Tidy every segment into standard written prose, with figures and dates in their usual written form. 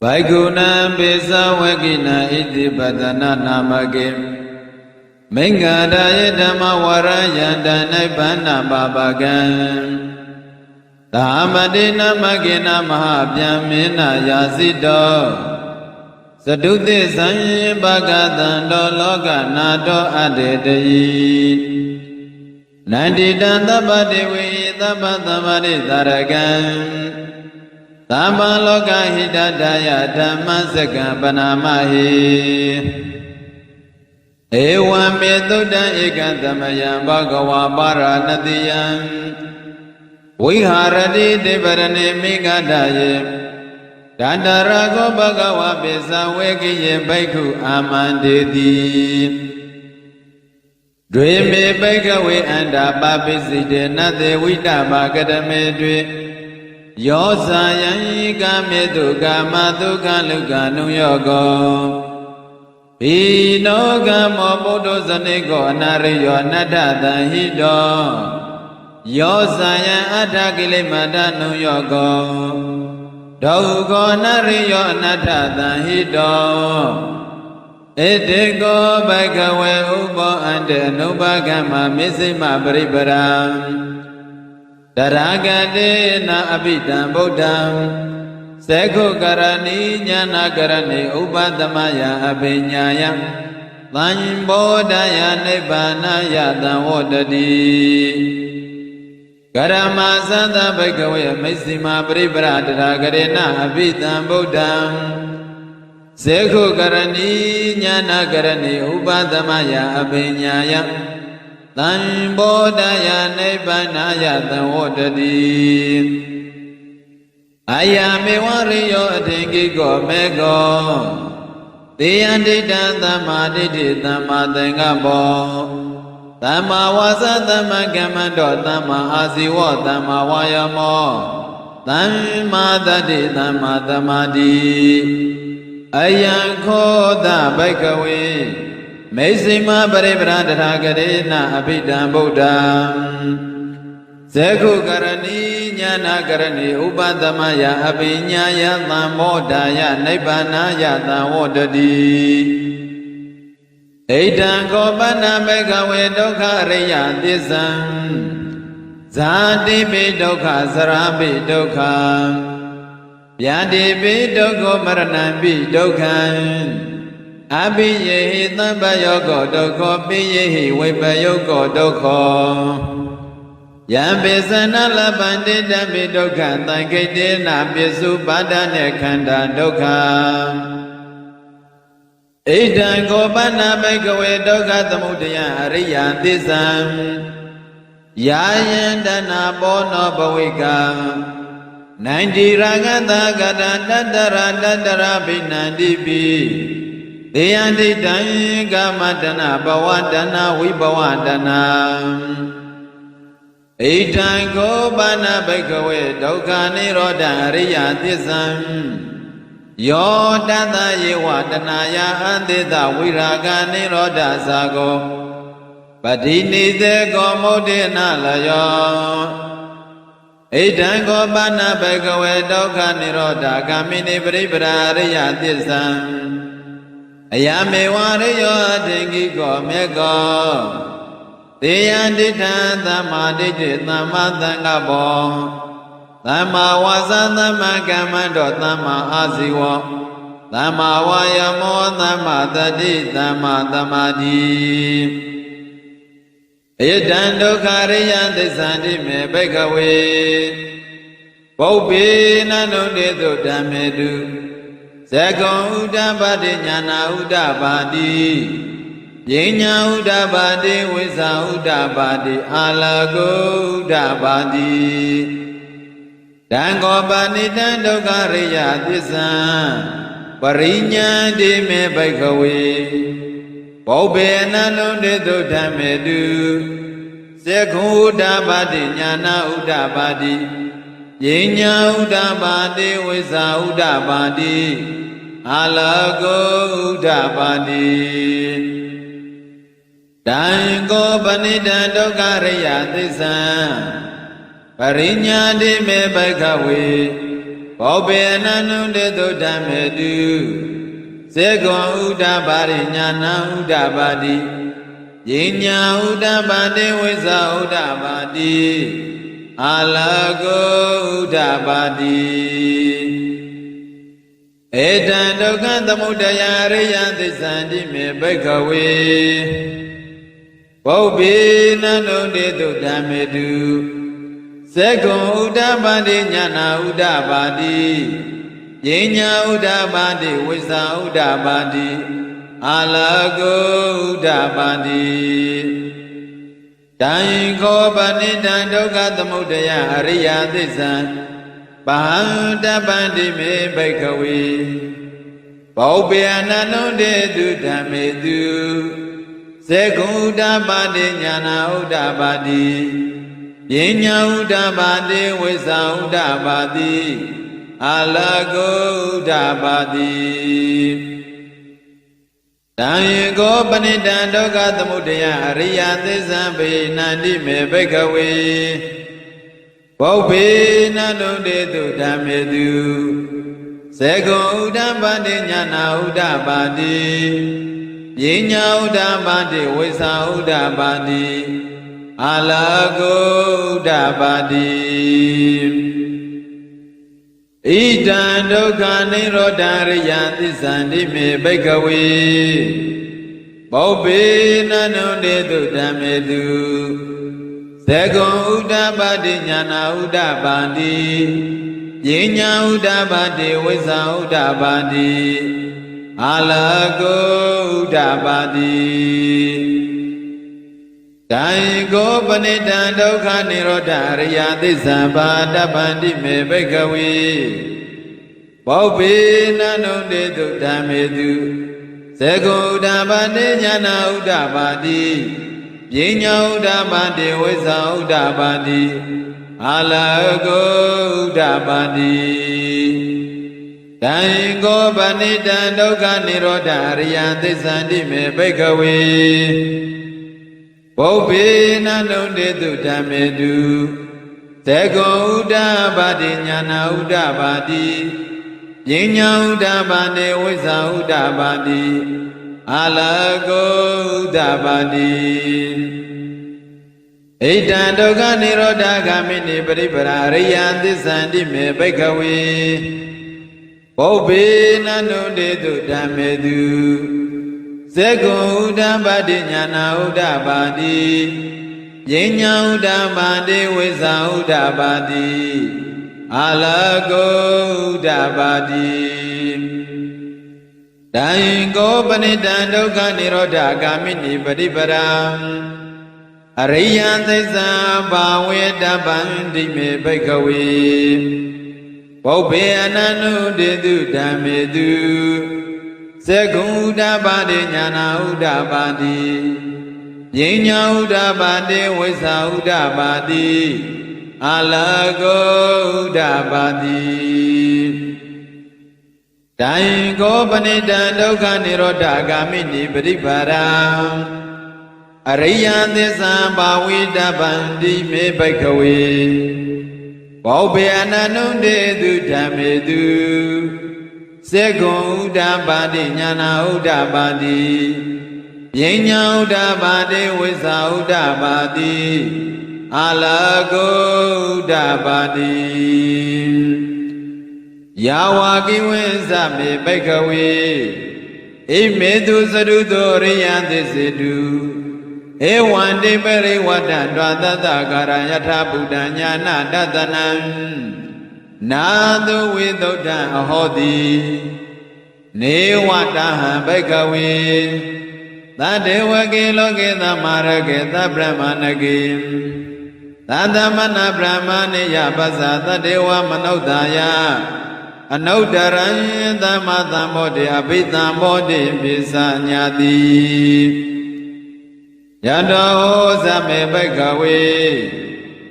Vaiguna Bisa Vagina Iti Padana Namake Mengada Dhamma Varaya Dhanai Babagan Dhamadina Magina Mahabhyamina Yasido Saduti Sanyi Bhagatando Loka Nado Adetayi Nandita Tapadevi Tapatamari Taragan Tama Loka Hidadaya Dhammasaka Panamahi Ewa Metuda Ekatamaya Bhagava Paranatiyam Viharati Devarane Megadaye Dandarago Bhagava Bisa Vekiye Bhaikhu Amandeti Dweme Bhaikhawe Anda Papisite Nate Vitama Kadame Dwe Yosayan Kametu Kamatuka Luka Nuyogo Pino Kamo Buddho Saniko Nariyo Nadata Hido Yosayan Atakile Mada Nuyogo Daugo Nariyo Nadata Hido Etiko Bhagawe Ubo Ante Nubagama Misima Pariparam Daragade na abidam Buddham Sekho karani jnana karani Upadamaya abhinyaya Tanyambodaya nibbanaya Tawodadi Karama Santa Bhagavaya Misima Paripara Daragade na abidam Buddham Sekho karani jnana karani Upadamaya abhinyaya Tanyambodaya nibbanaya Tawodadi Ayame Wariyo Atingiko Mego Tiyandita Tamaditi Tamadengabo Tama Wasa Tamagamando Tama Asiwo Tama Wayamo Tamadati Tamadamadi Ayankoda Bhagave Mesima Paripara Daragade Abhidam Buddham Sekhu Karani Jnana Karani Upadamaya Abhinyaya Thamodaya Nibbanaya Tawodadi Eidam Gopana Bhagave Dukkha Riya Tissam Zadipi Dukkha Sarapi Dukkha Vyadipi Dukkha Maranampi Dukkha Abhiyehi Thambayogo Dukkha Piyehi Vipayogo Dukkha Yambisana Labandi Dhammi Dukkha Thankitena Pisu Padane Khanda Dukkha Eidam Gopana Bhagave Dukkha Samudaya Ariya Tissam Yayandana Bono Bhavika Nandi Ragata Gata Dadara Binandipi Deyandi Dai Gamadana Bhavadana Vibhavadana Eidam Gopana Bhagave Dukkha Nirodha Ariya Tissam Yo Tata Yevadanaya Antita Viraga Nirodha Sago Padinite Gomodena Layo Eidam Gopana Bhagave Dukkha Nirodha Kamini Paripara Ariya Tissam Ayame Wariyo Atingiko Mego Tiyandita Tamaditi Tamadangabo Tama Wasa Tama Kamando Tama Asiwo Tama Wayamo Tama Tati Tama Tamadi Eidam Dukkha Riya Tissam Me Bhagave Bhaupi Nanuditu Dhammedu Sekho Uddabadi Jnana Uddabadi Yenya Uddabadi Visa Uddabadi Alago Uddabadi Dangopani Dukkha Riya Tissam Parinyadi Me Bhagave Bhaupi Nanuditu Dhammedu Sekho Uddabadi Jnana Uddabadi Yenya Uddabadi Visa Uddabadi Alago Uddabadi Dango Panita Dukkha Riya Tissam Parinyadi Me Bhagave ဘောဘေနန္နုတေတုဓမ္မေတုစေကွန်ဥဒ္ဒပါရိညာဏဥဒ္ဒပါတိယိညာဥဒ္ဒပါတိဝိဇာဥဒ္ဒပါတိအာလကောဥဒ္ဒပါတိဧတံဒုက္ခသမုဒယအရိယသစ္စာတိမေဘိက္ခဝေဘောဘေနန္နုတေတုဓမ္မေတုစေကွန်ဥဒ္ဒပါတိညာဏဥဒ္ဒပါတိယိညာဥဒ္ဒပါတိဝိဇာဥဒ္ဒပါတိအာလကောဥဒ္ဒပါတိတံခောပဏိတံဒုက္ခသမုဒယအရိယသစ္စာပဟံတပန္တိမေဘိက္ခဝေဘောပေအနန္တုတေတုဓမ္မေတုစေကုဥဒ္ဒပါတိညာဏဥဒ္ဒပါတိယိညာဥဒ္ဒပါတိဝိဇာဥဒ္ဒပါတိအာလကောဥဒ္ဒပါတိတံခောပဏိတံဒုက္ခသမုဒယအရိယသစ္စာဘေနန္တိမေဘိက္ခဝေဘောဘေနန္တုတေတုဓမ္မေတုစေကွန်ဥဒ္ဒပါတိညာဏဥဒ္ဒပါတိယိညာဥဒ္ဒပါတိဝိဇာဥဒ္ဒပါတိအာလကောဥဒ္ဒပါတိဣဒံဒုက္ခနိရောဓရိယသစ္စာတိမေဘိက္ခဝေဘောဘေနန္နုတေတုဓမ္မေတုစေကွန်ဥဒ္ဒပါတိညာဏဥဒ္ဒပါတိယိညာဥဒ္ဒပါတိဝိဇာဥဒ္ဒပါတိအာလကောဥဒ္ဒပါတိတံခောပဏိတံဒုက္ခនិရောဓအရိယသစ္စာဘာတပန္တိမေဘိက္ခဝေဘောဘေနန္နုတေတုဓမ္မေတုစေကွန်ဥဒ္ဒပါတိညာဏဥဒ္ဒပါတိယိညာဥဒ္ဒပါတိဝိဇာဥဒ္ဒပါတိအာလကောဥဒ္ဒပါတိတံခောပဏိတံဒုက္ခនិရောဓအရိယသစ္စာတိမေဘိက္ခဝေဘောဘေနန္နုတေတုဓမ္မေတုစေကွန်ဥဒ္ဒပါတိညာဏဥဒ္ဒပါတိယိညာဥဒ္ဒပါတိဝိဇာဥဒ္ဒပါတိအာလကောဥဒ္ဒပါတိဣဒံဒုက္ခនិရောဓဂ ामि နိပရိပရာအရိယသစ္စာတိမေဘိက္ခဝေဘောဘေနန္နုတေတုဓမ္မေတုစေကွန်ဥဒ္ဒပါတိညာဏဥဒ္ဒပါတိယိညာဥဒ္ဒပါတိဝိဇာဥဒ္ဒပါတိအာလကောဥဒ္ဒပါတိတံခောပဏိတံဒုက္ခនិရောဓဂ ामि နိပရိပရာအရိယသစ္စာဘာဝေတပန္တိမေဘိက္ခဝေဘောဘေအနန္နုတေတုဓမ္မေတုစေကွန်ဥဒ္ဒပါတိညာဏဥဒ္ဒပါတိယိညာဥဒ္ဒပါတိဝိဇာဥဒ္ဒပါတိအာလကောဥဒ္ဒပါတိတံခောပဏိတံဒုက္ခនិရောဓဂ ामि နိပရိပါရံအရိယသစ္စာဘာဝေတပန္တိမေဘိက္ခဝေဘောဘေအနန္နုတေတုဓမ္မေတုစေကွန်ဥဒ္ဒပါတိညာဏဥဒ္ဒပါတိယိညာဥဒ္ဒပါတိဝိဇာဥဒ္ဒပါတိအာလကောဥဒ္ဒပါတိယာဝကိဝိဇမေဘိက္ခဝေဣမေတုသရုတောရိယသစ္စေတုဧဝံတိပရိဝတ္တဒွါသတ္တကာရယထာဗုဒ္ဓညာနာတတနံနာတုဝိသုဒ္ဓံအဟောတိနေဝတဟံဘိက္ခဝေသတ္တေဝကေလောကေသမာရကေသဗ္ဗမဏကေသတ္တမနဗြဟ္မဏိယပဇ္ဇသတ္တေဝမနုဿာယအနုတ္တရံသမသံဘောတိအဘိသံဘောတိပိစညာတိယတောဇမေဘိက္ခဝေ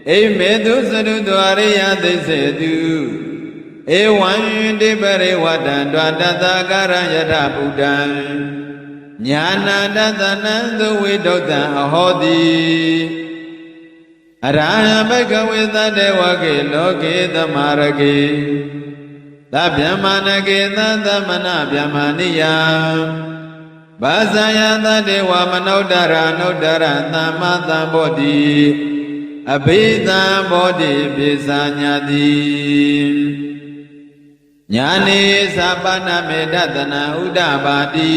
ဣမေတုသရုတောအရိယသစ္စေတုဧဝံတိပရိဝတ္တံဒွါတတကာရယထဗုဒ္ဓံညာနာတတနံသုဝိတုဒ္ဓံအဟောတိအရဟံဘိက္ခဝေသတ္တေဝကေလောကေသမာရကေ သဗျမနကေသသမနဗျမနိယဘာဇာယသတေဝမနုဿရနုဿရသမ္မာသမ္ဗောတိအဘိဓမ္ဘောတိပိစာညာတိညာနေသပ္ပနမေတ္တနာဥဒ္ဒဘာတိ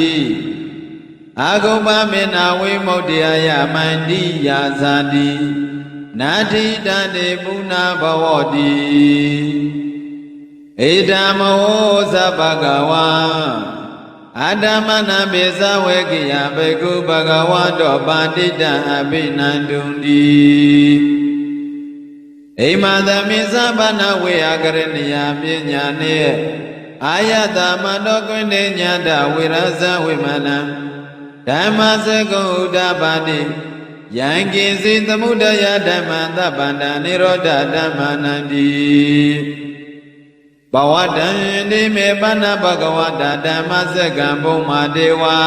အာဂုပ္ပမေနာဝိမု ക്തി ယမန္တိယာဇာတိနာတိတတေပုဏ္ဏဘဝတိဧဓမ္မောသဗ္ဗကဝါအတ္တမနာပိသဝေကိယဘေကုဘဂဝါတောပါတိတံအဘိနန္တုံတိအိမသမိသဗ္ဗနာဝေယကရဏီယပညာနေအာယတမတောကွင်းတေညာတဝိရဇဝိမနံဓမ္မစကုဥဒ္ဒပါတိယံကိစီသမုဒယဓမ္မသဗ္ဗန္တနိရောဓဓမ္မနန္တိဘဝတံတိမေပဏဘဂဝတာဓမ္မစကံဘုံမာဒေဝံ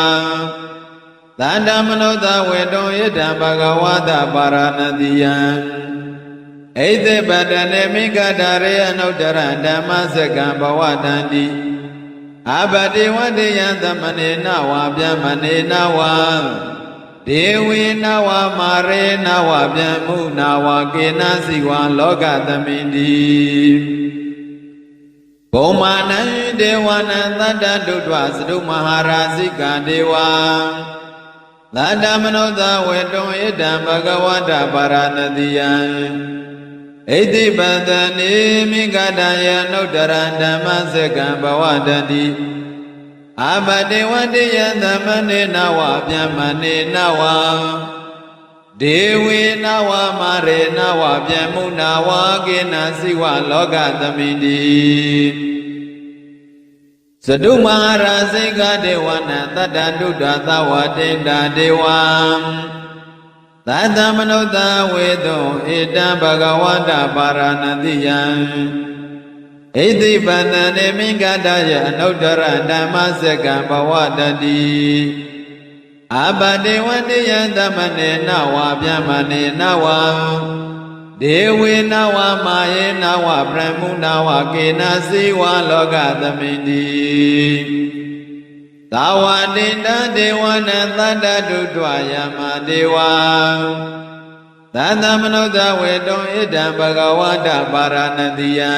သန္တမနောသဝေတောယတံဘဂဝတာပါရဏတိယံဣသေပတနေမိဂဒရေအနုတ္တရဓမ္မစကံဘဝတံတိအဘတိဝတိယံသမနေနဝဗျမနေနဝဒေဝေနဝမာရေနဝဗျမုနဝကေနစီဝံလောကသမိန္တိဘုံမာနံဒေဝနံသတ္တဒုဋ္ဌသတုမဟာရာဇိကဒေဝံသတ္တမနောသဝေတောဣဒံဘဂဝတာပါရဏတိယံဣတိပတနေမိဂဒယနုတ္တရဓမ္မစကံဘဝတတိအဘတေဝတိယသမနေနဝဗျမနေနဝဒေဝေနဝမာရေနဝဗျမုနဝကေနစိဝလောကသမိန္တိသတုမဟာရာဇိကဒေဝနာတတ္တဒုဋ္ဌသဝတိန္တာဒေဝံသတ္တမနုဿဝေတောဣတံဘဂဝတာပါရဏတိယံဣတိပတနေမိဂဒယအနုတ္တရဓမ္မစကံဘဝတတိအဘတေဝတိယသမနေနဝဗျမနေနဝဒေဝေနဝမာယေနဝဗြဟ္မုနဝကေနစီဝလောကသမိန္တိသာဝတိတံဒေဝနံသတ္တဒုဋ္ဌယမဒေဝံသတ္တမနုဿဝေတောဣဒံဘဂဝတာပါရဏတိယံ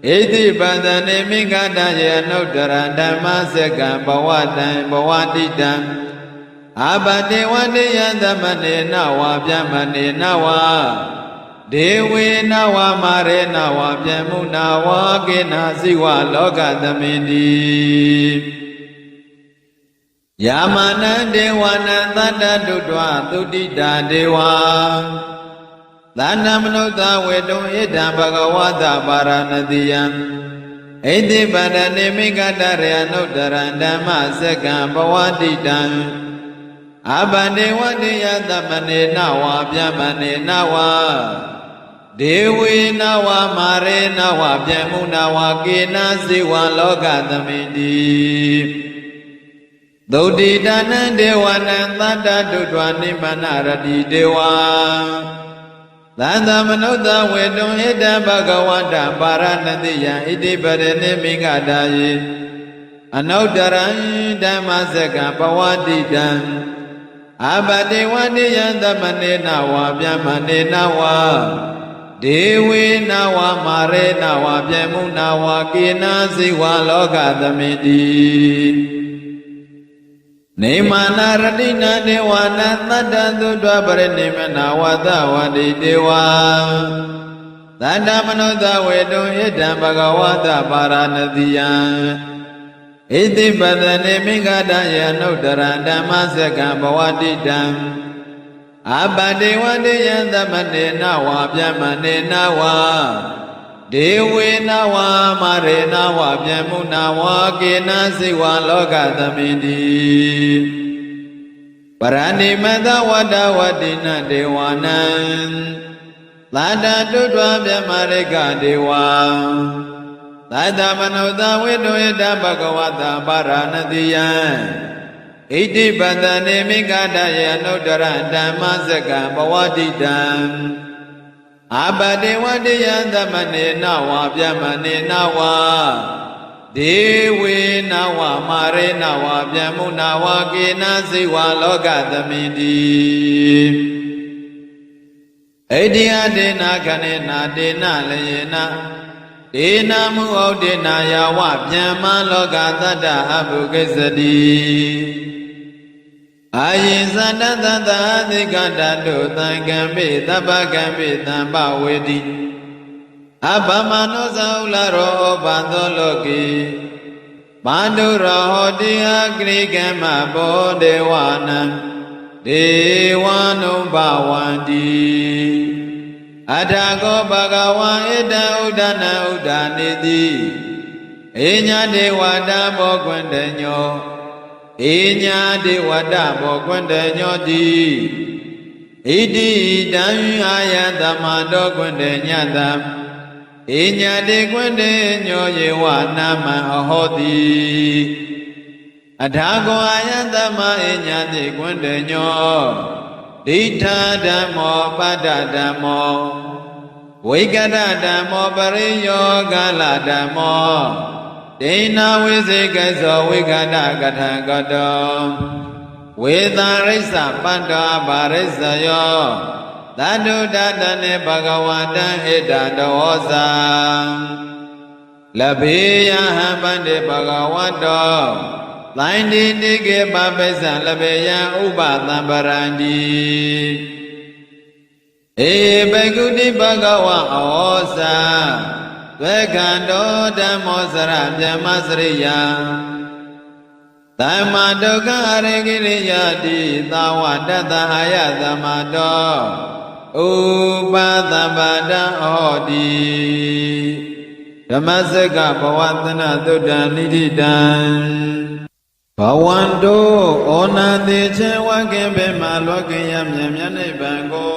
ဣတိပတနေမိဂဒယေအနုတ္တရဓမ္မစကံဘဝတံဘဝတိတံအဘတေဝတိယသမနေနဝဗျမနေနဝဒေဝေနဝမာရေနဝဗျမုနဝကေနစိဝလောကသမိန္တိယာမနံဒေဝနံသတ္တဒုဋ္ဌသုတိတာဒေဝံသန္တမနုဿဝေတောဣဒံဘဂဝတာပါရဏတိယံဣတိပတနေမိဂဒရေအနုတ္တရဓမ္မစကံဘဝတိတံအဘတေဝတိယသမနေနဝဗျမနေနဝဒေဝေနဝမာရေနဝဗျမုနဝကေနစိဝံလောကသမိန္တိသုတိတနံဒေဝနံသတ္တဒုဋ္ဌနိမ္မနရတိဒေဝံသန္တမနုဿဝေတောဣဒံဘဂဝတာပါရဏတိယံဣတိပရဏိမိဂဒယေအနုတ္တရံဓမ္မစကံဘဝတိတံအဘတေဝတိယသမနေနဝဗျမနေနဝဒေဝေနဝမာရေနဝဗျမုနဝကေနစိဝလောကသမိန္တိနေမာနာရတိနာဒေဝနာသတ္တသုတ္တပရိနိမနာဝတဝတိဒေဝံသတ္တမနုဿဝေတောဣဒံဘဂဝတာပါရဏတိယံဣတိပတနေမိဂဒယေအနုတ္တရဓမ္မစကံဘဝတိတံအဘတေဝတိယသမနေနဝဗျမနေနဝဒေဝေနဝမာရေနဝဗျမုနဝကေနစိဝလောကသမိန္တိပရဏိမတဝတ္တဝတိနဒေဝနံသတ္တဒုဋ္ဌဗျမရိကဒေဝံသတ္တမနုဿဝေတောဣဒံဘဂဝတာပါရဏတိယံဣတိပတနေမိဂဒယေအနုတ္တရဓမ္မစကံဘဝတိတံ อาปฏิวัติยันตมเนนาวาพยมเนนาวาเดเวนาวามาเรนาวาพยมุนาวาเกนะสิวาโลกตมินติเอติยเดนะคเนนะเดนะเลเยนะเดนะมุโอเดนะยาวะพยมโลกตัตตะอภุกิสติอายิสันตตะติกตตุตังกัมปิตัปปะกัมปิตัมปเวติอัปปมานุสาอุลโรปันโตโลกีปันตุระโหติอักขิกัมมะโพเดวานังเดวานุภวันติอัฏฐโกภะคะวะเอตังอุดานังอุดานิติเอญะเทวตาโภควันตโญเอญาเทวตาโภควันตโญติอิติตังอายัตมะโตควันตญาตัมเอญาเทควันตโญเยวะนามังอโหติอัฏฐโกอายัตมะเอญาเทควันตโญดิฏฐาธัมโมปัฏฐธัมโมဝိကတဓမ္မောပရိယောဂလဓမ္မောဒိဏဝိစေကသောဝိကတကထံကတောဝေသာရိစ္ဆပတ္တောဘာရိစ္ဆယောသတ္တုတတနေဘဂဝတံဣဒတောဝဇံလဘေယဟံပန္တိဘဂဝတောသိုင်းတိတိကေပပိစ္ဆံလဘေယံဥပသံပရန္တိเอเบกุติภควะอโหสะเวกันโตธัมโมสระพยมสริยาธัมมาทุกขะอริกิริยติตาวะตัตตะหายะธัมมาโตอุปตัมปะตะโหติဓမ္မစကဘဝတနာသုတ္တံနိတိတံဘဝန္တောဩနာတိချေဝကေဘေမလောကေယမြတ်မြတ်နိဗ္ဗာန်ကို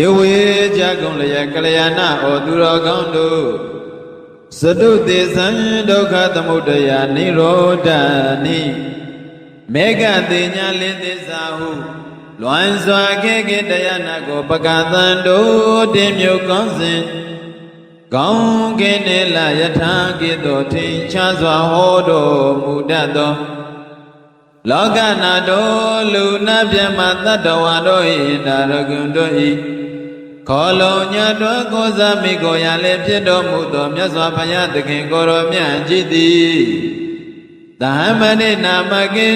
ဧဝေကြကုန်လျက်ကလျာဏဩသူတော်ကောင်းတို့သတုသေသံဒုက္ခသမုဒယနိရောဓနိမေဃတိညာလင်းသစ္စာဟုလွန်စွာခေခေတရားနာကိုပကသံတို့တင်မြုပ်ကောင်းစဉ်ကောင်းကင်နေလယထာကိတောထင်ရှားစွာဟောတော်မူတတ်သောလောကနာတို့လူနာပြမတတ္တဝါတို့၏ဒါရဂုံတို့၏ခေါ်လုံညတော်ကိုးစားမိကိုရလည်းဖြစ်တော်မူသောမြတ်စွာဘုရားသခင်ကိုယ်တော်မြတ်ကြီးသည်သဟမဏိနာမကိ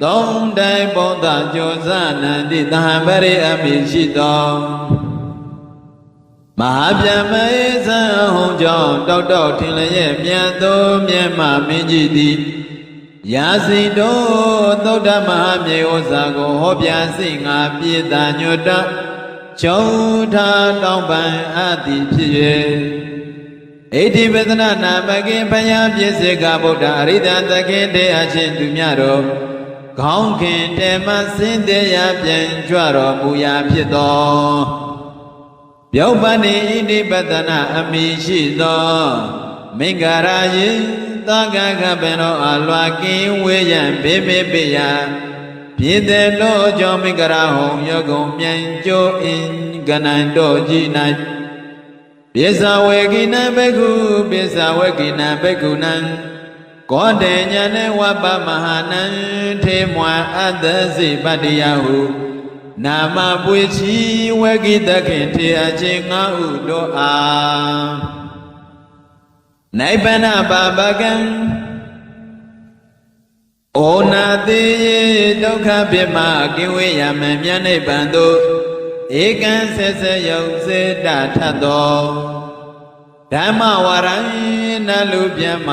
သုံးတိုင်းဘုံသာကြိုးစားနန္တိသဟပရိအမိရှိသောမဟာဗျမဧဇံဟုံကြောင့်တောက်တောက်ထင်လျက်မြတ်သောမြတ်မမင်းကြီးသည်ယာစီတော်သုဒ္ဓမဟာမြေဥစ္စာကိုဟောပြစိငါပြေတာညွတ်တကျုံထာတောင်းပန်အပ်သည်ဖြစ်၍ဣတိပဒနာနာမကိဘယပြည့်စေကဗုဒ္ဓအရိဒသခင်တရားချင်းသူမြတ်တော်ခေါင်းခင်တေမစင်တရားပြန်ကြွတော်မူရာဖြစ်သောပြုတ်ပန်ဣတိပဒနာအမိရှိသောမင်္ဂရာယိသံဃာကပင်တော်အလွာကင်းဝေးရန်ဘေဘေပိယပြည်တယ်လို့ကြောင့်မင်္ဂရာဟုံယောကုံမြန်ကျိုးအင်ကနံတော်ကြီး၌ပိဿဝေကိနံဘဂုပိဿဝေကိနံဘဂုနံကောတေညာနေဝပမဟာနံထေမွာအတ္တစိပတ္တိယဟုနာမပွေချီဝေကိတခင်ထေအချင်းငါဟုတို့အားနိဗ္ဗာန်ပါပကံဩနာတိဒုက္ခပြမကင်းဝေးရမံမြတ်နိဗ္ဗာန်သို့ဧကံဆက်ဆက်ရောက်စေတထသောဓမ္မဝရံနလူပြမ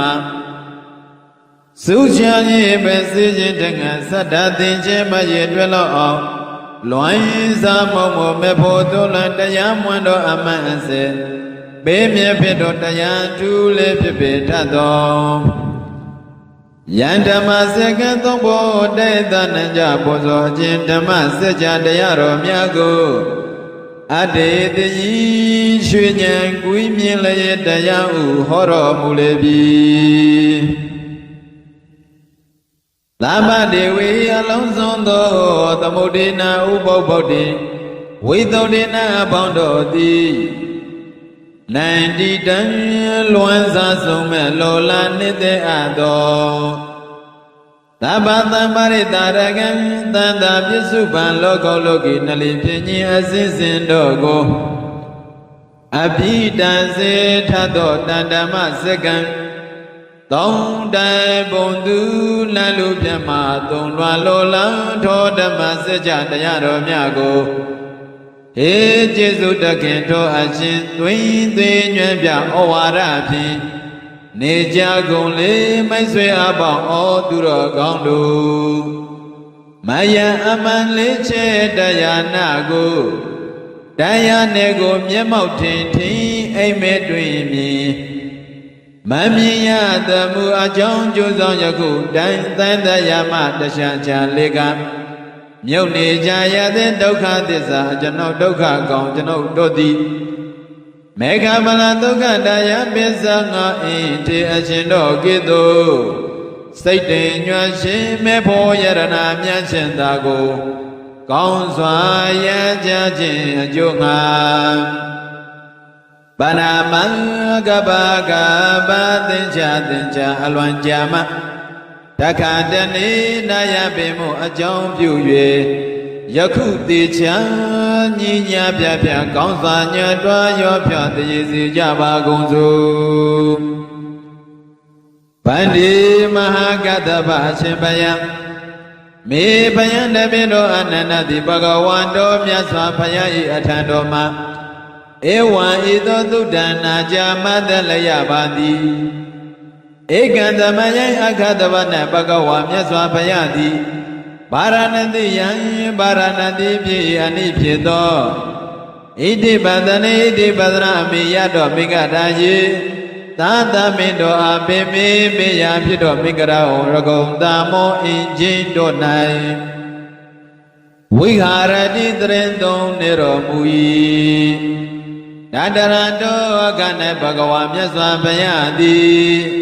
စုချာခြင်းပဲစေခြင်းတငါသတ္တသင်ခြင်းမရတွေ့လောက်အောင်လွန်စားမုံမမေဖို့သွလန်တရားမွန်းတော်အမှန်အစေဘေးမြဖြစ်တော်တရားထူးလေးဖြစ်ပေထသောယန္ဓမ္မစကံသုံးဖို့တေသနံကြဘောဇောခြင်းဓမ္မစကြာတရားတော်များကိုအတေတိရွှေဉဏ်ကွီးမြင်လျက်တရားဥဟောတော်မူလေပြီသမ္မဒေဝီအလုံးစုံသောသမုဒိနာဥပုပ္ပုဒ္ဓိဝိသုဒ္ဓိနာအပေါင်းတို့သည် နိုင်တီတန်လွန်စားဆုံးမဲ့လောလာနေတဲ့အတော်သဗ္ဗသံပါရိတာရကံတန်တာပစ္စုပန်လောကောလောကီနလီပြင်းကြီးအစင်းစင်တို့ကိုအဘိတံစေထသောတန်ဓမ္မစကံသုံးတိုင်ဘုံသူလမ်းလူပြမသုံးလွာလောလံထောဓမ္မစကြတရားတော်များကိုဟေကျေစုတခင်ထောအရှင်သွင်းသွင်းညွှန်ပြဩဝါဒဖြင့်နေကြကုန်လေမိုက်ဆွေအပေါင်းဩသူတော်ကောင်းတို့မယံအမှန်လေးချဲတရားနာကိုတရားနယ်ကိုမျက်မှောက်ထင်ထင်အိမ်မဲတွင်မြင်မမြင်ရသမှုအကြောင်းကျိုးဆောင်ယခုတိုင်းသံတရားမှတခြားချာလေးကမြုပ်နေကြရတဲ့ဒုက္ခသစ္စာကျွန်ုပ်ဒုက္ခကောင်ကျွန်ုပ်တို့သည်မေဃဗလာဒုက္ခတရားပစ္စငါအင်းတေအရှင်တော်ကိတုစိတ်တင်ညွှန်ရှင်မေဖို့ယရဏမြတ်ရှင်သာကိုကောင်းစွာရကြခြင်းအကျိုးငါဗနာမံကဘာကဘာသင်္ချာအလွန်ကြာမတခါတနေ့နာယပင်မှုအကြောင်းပြု၍ယခုတေချာညီညာပြပြကောင်းစွာညွတ်တော်ရောဖြတည်စီကြပါကုန်စို့ဗန္ဒီမဟာကတ္တဗအရှင်ဘယံမေဘယံတပိတောအနန္တတိဘဂဝန္တောမြတ်စွာဘုရား၏အထံတော်မှာဧဝံဤသို့သုဒ္ဓနာကြာမတ္တလယပါသည်ဧကံသမယံအခတဝနဘဂဝါမြတ်စွာဘုရားသည်ဗာရာဏတိယံဗာရာဏတိဖြစ်အနိဖြစ်သောဣတိပတနေဣတိပတနာအမိယတော်မိဂဒါယေသာသမင်တော်အပိမေမေယဖြစ်တော်မိဂရာဟောရကုံတာမောအင်ချင်းတို့၌ဝိဟာရတိတရင်သုံးနေတော်မူ၏တတရတောကနဘဂဝါမြတ်စွာဘုရားသည်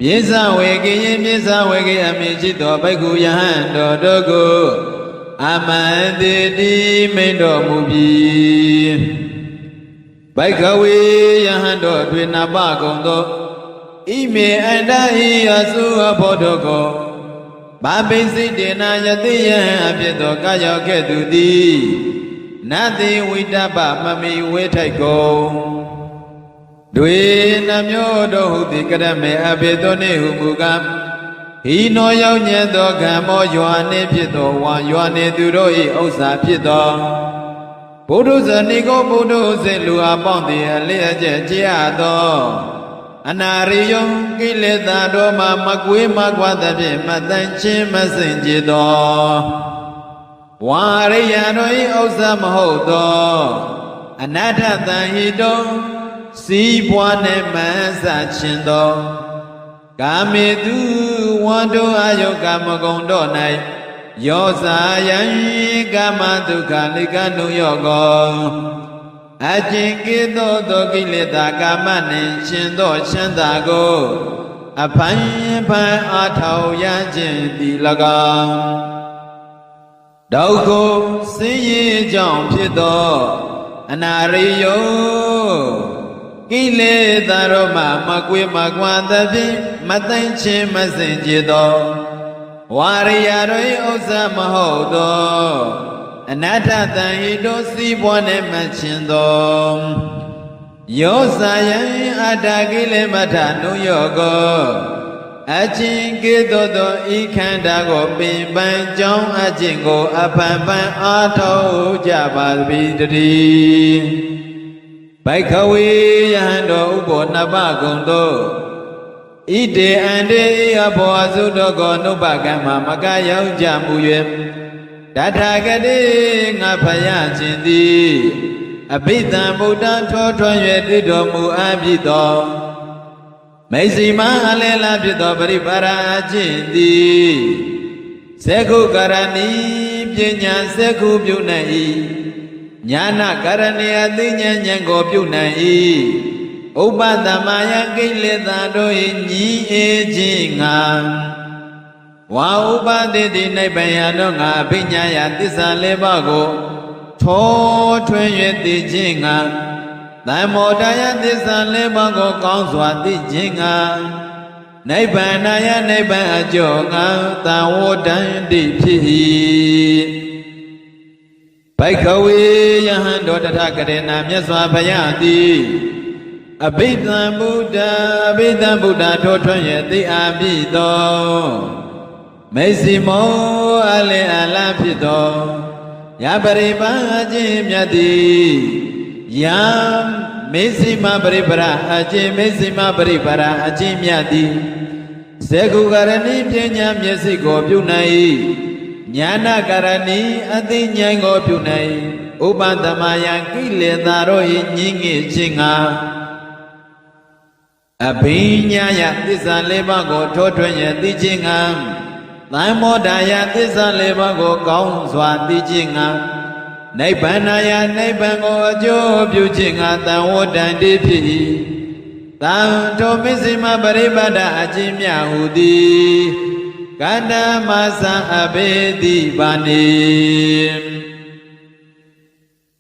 ပြေဇဝေကိယပြေဇဝေကိအမိရှိသောဘိက္ခုယဟန်တော်တို့ကိုအမန္တိတိမိန်တော်မူပြီးဘိက္ခဝေယဟန်တော်တွင်နပကုံသောဣမေအန္တဟိအစုအဖို့တို့ကိုဘာပိစိတေနာယတိယဟံအဖြစ်သောကာယောကဲ့သို့သည်နတိဝိတ္တပမမိဝေထိုက်ကုန်တွေနှမျိုးတို့ဟုသည်ကရမေအဘိသောနေဟုမူကားဟိနောရောက်ညက်သောကံမောယွာနေဖြစ်သောဝါယွာနေသူတို့၏ဥစ္စာဖြစ်သောဘုဒ္ဓဇဏိကိုဘုဒ္ဓစေလူအပေါင်းသည်အလျက်ကျက်ကြရသောအနာရိယုံကိလေသာတို့မှမကွေးမကွာသဖြင့်မတန်ချင်းမစင်ကြသောဝါရိယတို့၏ဥစ္စာမဟုတ်သောအနတ္ထတန်ဟိတုံစီးပွားနှင့်မဆခြင်းသောကာမေတုဝန္တောအယုကာမဂုံတို့၌ယောဇာယံကာမဒုက္ခလိကနုယောကောအကျင့်ကိသောသောကိလေသာကာမနှင့်ရှင်သောချမ်းသာကိုအဖန်ဖန်အားထောက်ရခြင်းသည်၎င်းဒုက္ခဆင်းရဲကြောင့်ဖြစ်သောအနာရိယောကိလေသာတို့မှမကွေးမကွာသဖြင့်မသိမ့်ခြင်းမစင်ကြသောဝါရိယတို့၏ဥစ္စာမဟုတ်သောအနတ္ထတန်ဟိတောစီးပွားနှင့်မခြင်းသောယောဇာယံအတ္တကိလေမထနုယောကောအချင်းကေသောသောဤခန္ဓာကိုပင်ပန်းကြောင်းအချင်းကိုအဖန်ဖန်အားထုတ်ကြပါသည်တည်းဘိက္ခဝေယဟန်တော်ဥပောနပကုံတို့ဣတေအန္တေအဘောအစုတော်ကိုနုပကံမှာမကရောက်ကြမူ၍တထာဂတိငါဖယားခြင်းသည်အဘိဓမ္ဗုဒ္ဓထောထွန်း၍တည်တော်မူအပ်ပြီးသောမေစီမအလဲလာဖြစ်သောပရိပါရအခြင်းသည်စေခုကရဏီပညာစေခုပြုနိုင်၏ညာနာကရဏီအသိဉာဏ်ဉာဏ်ကိုပြုနိုင်၏ဥပတမယကိလေသာတို့၏ညီအေခြင်းငါဝါဥပတိတိနိဗ္ဗာန်တို့ငါအဘိညာယသစ္စာလေးပါးကိုထောထွင်း၍သိခြင်းငါ သမ္မောဒယသစ္စာလေးပါးကိုကောင်းစွာသိခြင်းကနိဗ္ဗာန်ယနိဗ္ဗာန်အကျိုးငါသံဝတ္တန္တိဖြစ်၏ဘိက္ခဝေယဟန်တော်တထကရေနာမြတ်စွာဘုရားသည်အဘိဓမ္ဗုဒ္ဓထိုထွန်းရဲ့သိအားပြီသောမေစီမောအလင်းအလားဖြစ်သောယပရိပါခြင်းမြတ်သည်ယံမေစီမပရိပရအခြင်းမေစီမပရိပရအခြင်းမြတ်သည်စေကုကရဏီပညာမျက်စိကိုပြုနိုင်ညာနာကရဏီအသိဉာဏ်ကိုပြုနိုင်ဥပသမယံကိလေသာတို့၏ညင်းငယ်ခြင်းငါအဘိညာယသစ္စာလေးပါးကိုထိုးထွင်းရသိခြင်းငါသံမောဒယသစ္စာလေးပါးကိုကောင်းစွာသိခြင်းငါနိဗ္ဗာန်ယနိဗ္ဗာန်ကိုအကျိုးပြုခြင်းငါသံဝတ္တန္တိဖြစ်၏သံထိုမစ္စည်းမပရိပတ်တအခြင်းမြဟုသည်ကန္တမသံအဘေတိပါနေ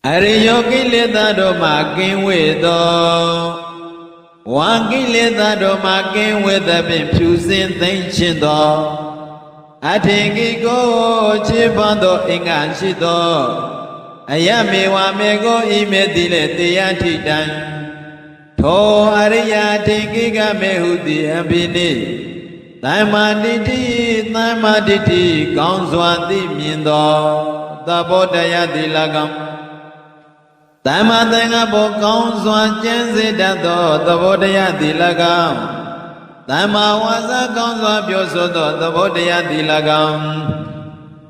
အရိယောကိလေသာတို့မှကင်းဝေသောဝါကိလေသာတို့မှကင်းဝေသဖြင့်ဖြူစင်သိမ့်ခြင်းသောအထင်ကိကိုခြေပန်းသောအင်္ဂါရှိသောအယမေဝမေကိုဤမေတိလေတရားထိတံထိုအရိယာထင်ကိကမေဟုသည်အဘိနိသမ္မာတိဋ္ဌိကောင်းစွာသိမြင်သောသဘောတရားတိလကံသမ္မာသင်္ကပ္ပကောင်းစွာကျင့်စေတတ်သောသဘောတရားတိလကံသမ္မာဝါစာကောင်းစွာပြောဆိုသောသဘောတရားတိလကံ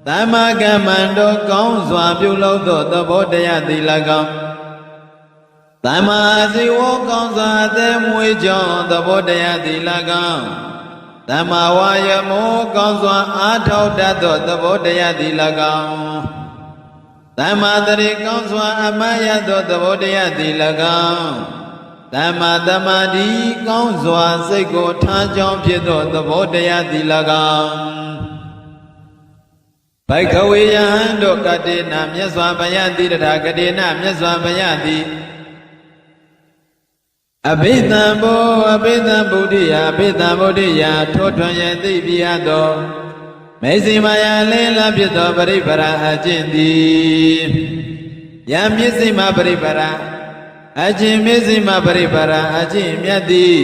သမ္မာကမ္မန္တောကောင်းစွာပြုလုပ်သောသဘောတရားတိလကံသမ္မာအာဇီဝကောင်းစွာအသက်မွေးကြောင်းသဘောတရားတိလကံသမ္မာဝါယမောကောင်းစွာအားထုတ်တတ်သောသဘောတရားတိလကံသမ္မာတရိကောင်းစွာအမှတ်ရသောသဘောတရားတိလကံသမ္မာသမာဓိကောင်းစွာစိတ်ကိုထားကြောင်းဖြစ်သောသဘောတရားတိလကံဘိက္ခဝေယဟန်တို့ကတိနာမြတ်စွာဘုရားတိတထာကတိနာမြတ်စွာဘုရားသည်အဘိဓမ္ဗုဒ္ဓိယထိုထွန်းရသိပြရသောမေဇိမာယလေးလာဖြစ်သောပရိပရာအကျင့်သည်ယံမျက်စိမပရိပရာအကျင့်မျက်စိမပရိပရာအကျင့်မြတ်သည်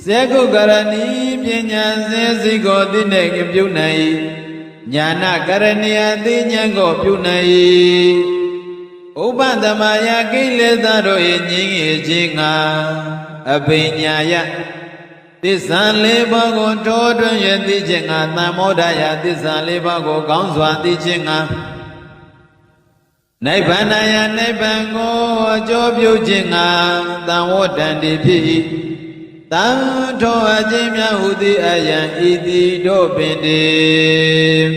စေကုကရဏီပညာစေစိကိုသိနေပြုနိုင်ညာနာကရဏီအသိဉာဏ်ကိုပြုနိုင်ဥပသမယကိလေသာတို့၏ငြိမ်းငယ်ခြင်းငါအဘိညာယသစ္စာလေးပါးကိုထိုးထွင်းရသိခြင်းငါသံမောဒယသစ္စာလေးပါးကိုကောင်းစွာသိခြင်းငါနိဗ္ဗာန်ယနိဗ္ဗာန်ကိုအကျိုးပြုခြင်းငါသံဝတ္တန္တိဖြစ်၏တံထိုအခြင်းများဟုသည်အယံဤသည်တို့ပင်တည်း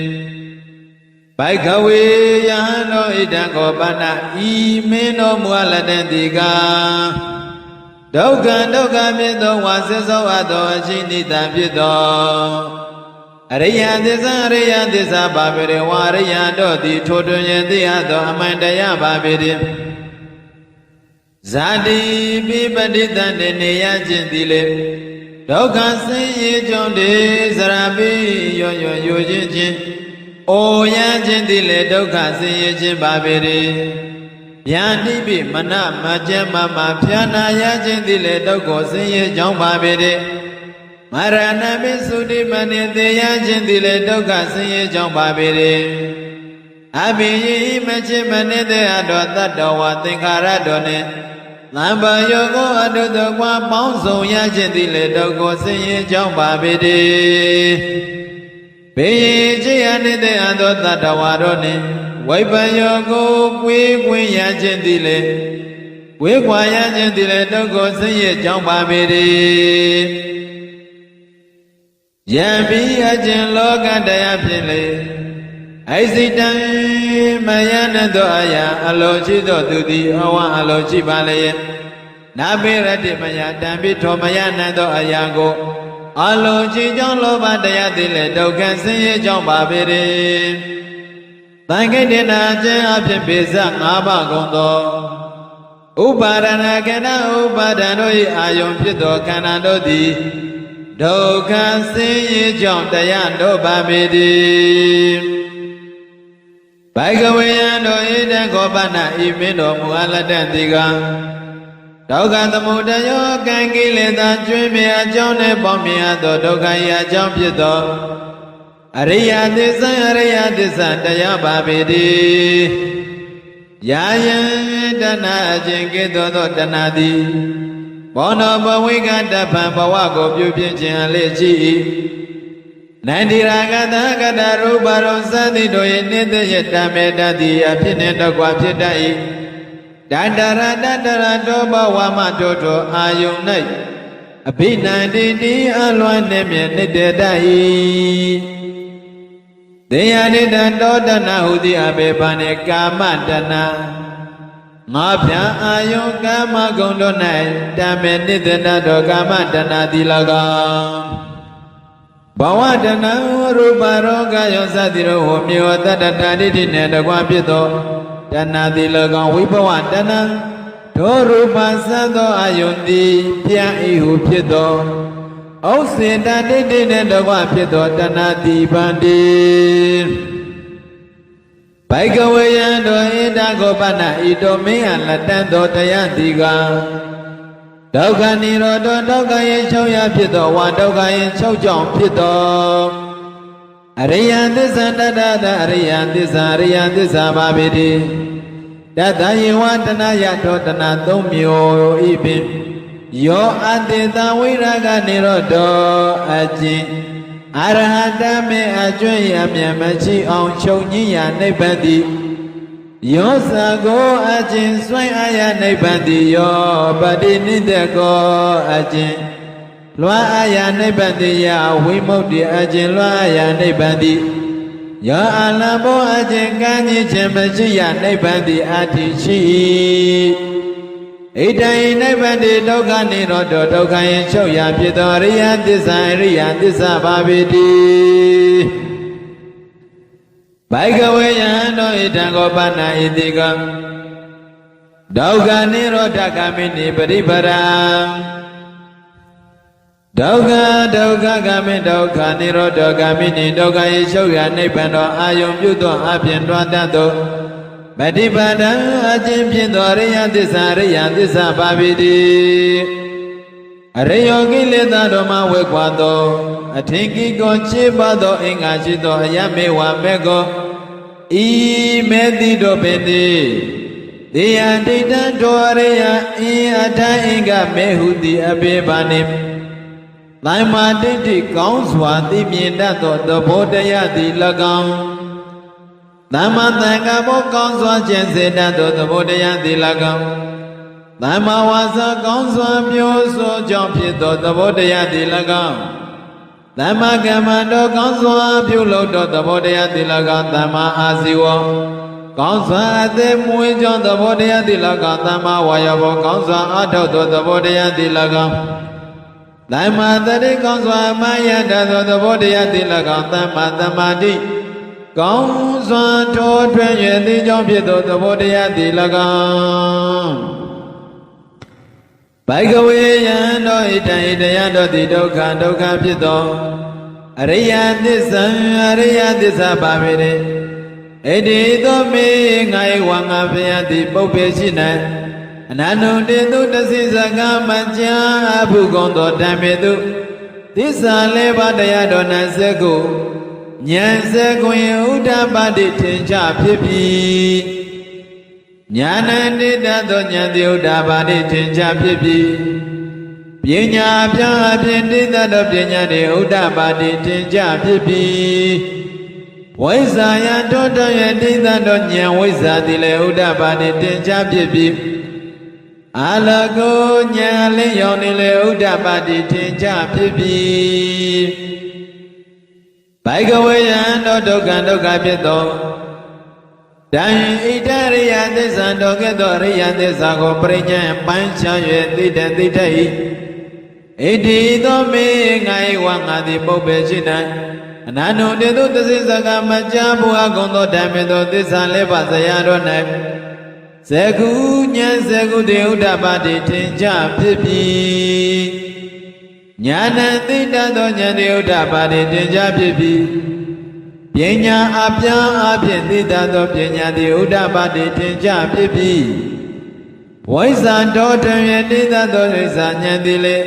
ဘိက္ခဝေယဟန်တို့ဣဒံကောပနဤမင်းတို့မူအလတ္တတိကဒုက္ခဖြစ်သောဝါဆစ္ဆောအပ်သောအချင်းနိတံဖြစ်သောအရိယသစ္စာပါပေရဝါရိယတို့သည်ထိုတွင်ရသိအပ်သောအမှန်တရားပါပေရဇာတိပိပတိတံနေရခြင်းသည်လေဒုက္ခဆင်းရဲကြောင့်တေဇရာပိရွခြင်းအိုရခြင်းသည်လေဒုက္ခဆင်းရဲခြင်းပါပေရဗျာတိပိမနမကျမဖြာနာရခြင်းသည်လေဒုက္ခဆင်းရဲကြောင့်ပါပေရမရဏပိသုတိမနိသေရခြင်းသည်လေဒုက္ခဆင်းရဲကြောင့်ပါပေရအဘိယိမချစ်မနိသေအတောတတ္တဝသင်္ခါရတော်နှင့်သံဃာယောကိုအတုတကွာပေါင်းစုံရခြင်းသည်လေဒုက္ခဆင်းရဲကြောင့်ပါပေရဘေယိချစ်ရနိသေအတောတတ္တဝတော်နှင့်ဝိပယောကိုပွေးခွင့်ရခြင်းသည်လေဝေခွာရခြင်းသည်လေဒုက္ခဆင်းရဲကြောင့်ပါပေရယံပိအကျင်လောကတရားဖြင့်လေအိစိတံမယနသောအယံအလိုရှိသောသူသည်အဝအလိုရှိပါလေနာပိရတိမယတံပိထောမယနသောအယံကိုအလိုရှိကြောင့်လောဘတရားသည်လေဒုက္ခဆင်းရဲကြောင့်ပါပေရသံဃိတနာခြင်းအဖြစ်ပေဇ၅ပါးကုန်သော Bhagavate Yahando Kadena Myaswa Bhayati Abhitambo Abhitambuddhiya Abhitambuddhiya Thothran Yati Viyato Mesimaya Lila Pitho Mayana Do Ayang Alochito Tuti Awa Alochi Balaya Nape Rati Mayata Pitho Mayana Do Ayago Alochi Jong Lo Ba Daya Dile Daukan Sin Ye Jong Ba Bede Thankite Na Jen Aphin Peza ၅ပါးကုန်သော ဥပါဒနာခန္ဓာဥပါဒံတို့၏အာယုံဖြစ်သောခန္ဓာတို့သည်ဒုက္ခဆင်းရဲကြောင့်တရားတို့ပါပေသည်ဘိကဝေယံတို့ဣတံခောပနဤမင်းတော်မူအပ်လက်တတိကဒုက္ခသမုဒယောကံကိလေသာကျွင်းမြအကြောင်းနှင့်ပေါင်းမြတ်သောဒုက္ခ၏အကြောင်းဖြစ်သောအရိယသစ္စာတရားပါပေသည်ယာယံတဏှာအကျင့်ကဲ့သို့သောတဏှာသည်ဘောနောဘဝိကတပံဘဝကိုပြုပြင်ခြင်းအလေးရှိ၏နန္ဒီရာဂတကတရူပရောသတိတို့၏နိတ္တယတမေတ္တိအဖြစ်နှင့်တကွဖြစ်တတ်၏တတရတောဘဝမတောတောအာယုန်၌အဘိနန္တိတိအလွန်နှင့်မြဲနိတ္တတတ်၏သေယနိတံတောတဏဟုသည်အဘေဘာနှင့်ကာမတဏငါဖြံအာယုကာမဂုဏ်တို့၌တမေနိတ္တတတောကာမတဏသည်၎င်းဘဝတဏရူပရောဂယောသတိရောဟောမြေဝတတ္တဋ္ဌိတိနှင့်တကွဖြစ်သောတဏသည်၎င်းဝိဘဝတဏထိုရူပသတ်သောအာယုန်သည်ပြန့်ဤဟုဖြစ်သောဩစေတဒိဋ္ဌိနှင့်တကွဖြစ်သောတဏတိပန္တိဘိကဝေယံတို့ဣတံခောပနဤတို့မင်းအလက်တန်သောတရားတိကဒုက္ခនិရောဓဒုက္ခရဲ့ချုပ်ရဖြစ်သောဝါဒုက္ခရဲ့ချုပ်ကြောင့်ဖြစ်သောအရိယသစ္စာတတ္တအရိယသစ္စာပါပေတိတတယေဝတနာယတောတနာသုံးမျိုးဤပင်ယောအတေတဝိရာဂនិရောဓအကျင့်အရဟတမေအကျွင့်ရမြတ်မရှိအောင်ချုပ်ငြိရာနိဗ္ဗာန်တိယောသကောအကျင့်စွန့်အာရနိဗ္ဗာန်တိယောပတိနိတကောအကျင့်လွှမ်းအာရနိဗ္ဗာန်တိယဝိမု ക്തി အကျင့်လွှမ်းအာရနိဗ္ဗာန်တိယောအလဘောအကျင့်ကံကြီးခြင်းမရှိရနိဗ္ဗာန်တိအတ္တိရှိဣတံနိဗ္ဗာန်တိဒုက္ခនិရောဓဒုက္ခယချုပ်ရာဖြစ်သောအရိယသစ္စာပါပေတိဘိကဝေယံတို့ဣတံခောပနဣတိကဒုက္ခនិရောဓဂမိနိပရိပရံဒုက္ခဂမိဒုက္ခនិရောဓဂမိနိဒုက္ခယချုပ်ရာနိဗ္ဗာန်တော်အာယုံပြုသောအပြင်တွားတတ်သောပฏิပဒံအခြင်းဖြင့်သောအရိယသစ္စာပါပေတိအရိယောကိလေသာတို့မှဝေကွာသောအထင်ကြီးကိုခြေပါသောအင်္ဂါရှိသောအယမေဝမေကောဤမေတိတို့ပင်သည်တေယဒိဋ္ဌံတောအရိယအင်းအထအင်္ဂမေဟုတိအဘေဘာနိသမ္မာဒိဋ္ဌိကောင်းစွာသိမြင်တတ်သောသဘောတရားသည်၎င်းသမ္မာသင်္ကပ္ပကောင်းစွာကျင့်စေတတ်သောသဘောတရားသည်၎င်းသမ္မာဝါစာကောင်းစွာမျိုးဆိုကြောင့်ဖြစ်သောသဘောတရားသည်၎င်းသမ္မာကမ္မန္တောကောင်းစွာပြုလုပ်သောသဘောတရားသည်၎င်းသမ္မာအာဇီဝကောင်းစွာအသက်မွေးကြောင့်သဘောတရားသည်၎င်းသမ္မာဝါယောဘောကောင်းစွာအထောက်သောသဘောတရားသည်၎င်းသမ္မာတတိကောင်းစွာမယတသောသဘောတရားသည်၎င်းသမ္မာသမာဓိကောင်းစွာထိုးထွင်းရသည်ကြောင့်ဖြစ်သောသဘောတရားသည်၎င်းဘိကဝေယံတို့ဣတံဣတယတို့သည်ဒုက္ခဖြစ်သောအရိယသစ္စာပါပေတိဣတိသောမေငါ၏ဝါငါဖျားသည်ပုပ္ပေရှိ၌အနန္တုတေတုတသိစကမကြာအဘုကုံသောဓမ္မေတုသစ္စာလေးပါးတရားတော်၌စက္ကုဉာဏ်စက္ကွင်ဥဒ္ဓပါတိထင်ရှားဖြစ်ပြီးဉာဏ်တိတသောဉာဏ်တိဥဒ္ဓပါတိထင်ရှားဖြစ်ပြီးပညာပြအပြင်တိတသောပညာတိဥဒ္ဓပါတိထင်ရှားဖြစ်ပြီးဝိဇ္ဇာယတောတယတိတသောဉာဏ်ဝိဇ္ဇာတိလည်းဥဒ္ဓပါတိထင်ရှားဖြစ်ပြီးအလကောဉာဏ်လေးရောက်နေလေဥဒ္ဓပါတိထင်ရှားဖြစ်ပြီးဘိကဝေယံတို့ဒုက္ခဖြစ်သောတံဣတရိယသစ္စာတော်ကဲ့သို့အရိယသစ္စာကိုပရိညာပိုင်းခြား၍သိတတ်၏ဣတိသောမေငါ၏ဝါငါသည်ပုပ္ပေရှိ၌အနန္တုတေတုသစ္စာကမကြာဘူးအကုန်သောဓမ္မေသောသစ္စာလေးပါးဇရာတော်၌ ဇဂုဉာဏ်ဇဂုတေဥဒ္ဓပါတိထင်ကြဖြစ်ပြီးဉာဏ်သိတတ်သောဉာဏ်တေဥဒ္ဓပါတိထင်ကြဖြစ်ပြီးပညာအပြားအဖြင့်သိတတ်သောပညာတေဥဒ္ဓပါတိထင်ကြဖြစ်ပြီးဝိဇ္ဇာတော်ထင်ရသိတတ်သောဝိဇ္ဇာဉာဏ်သည်လေ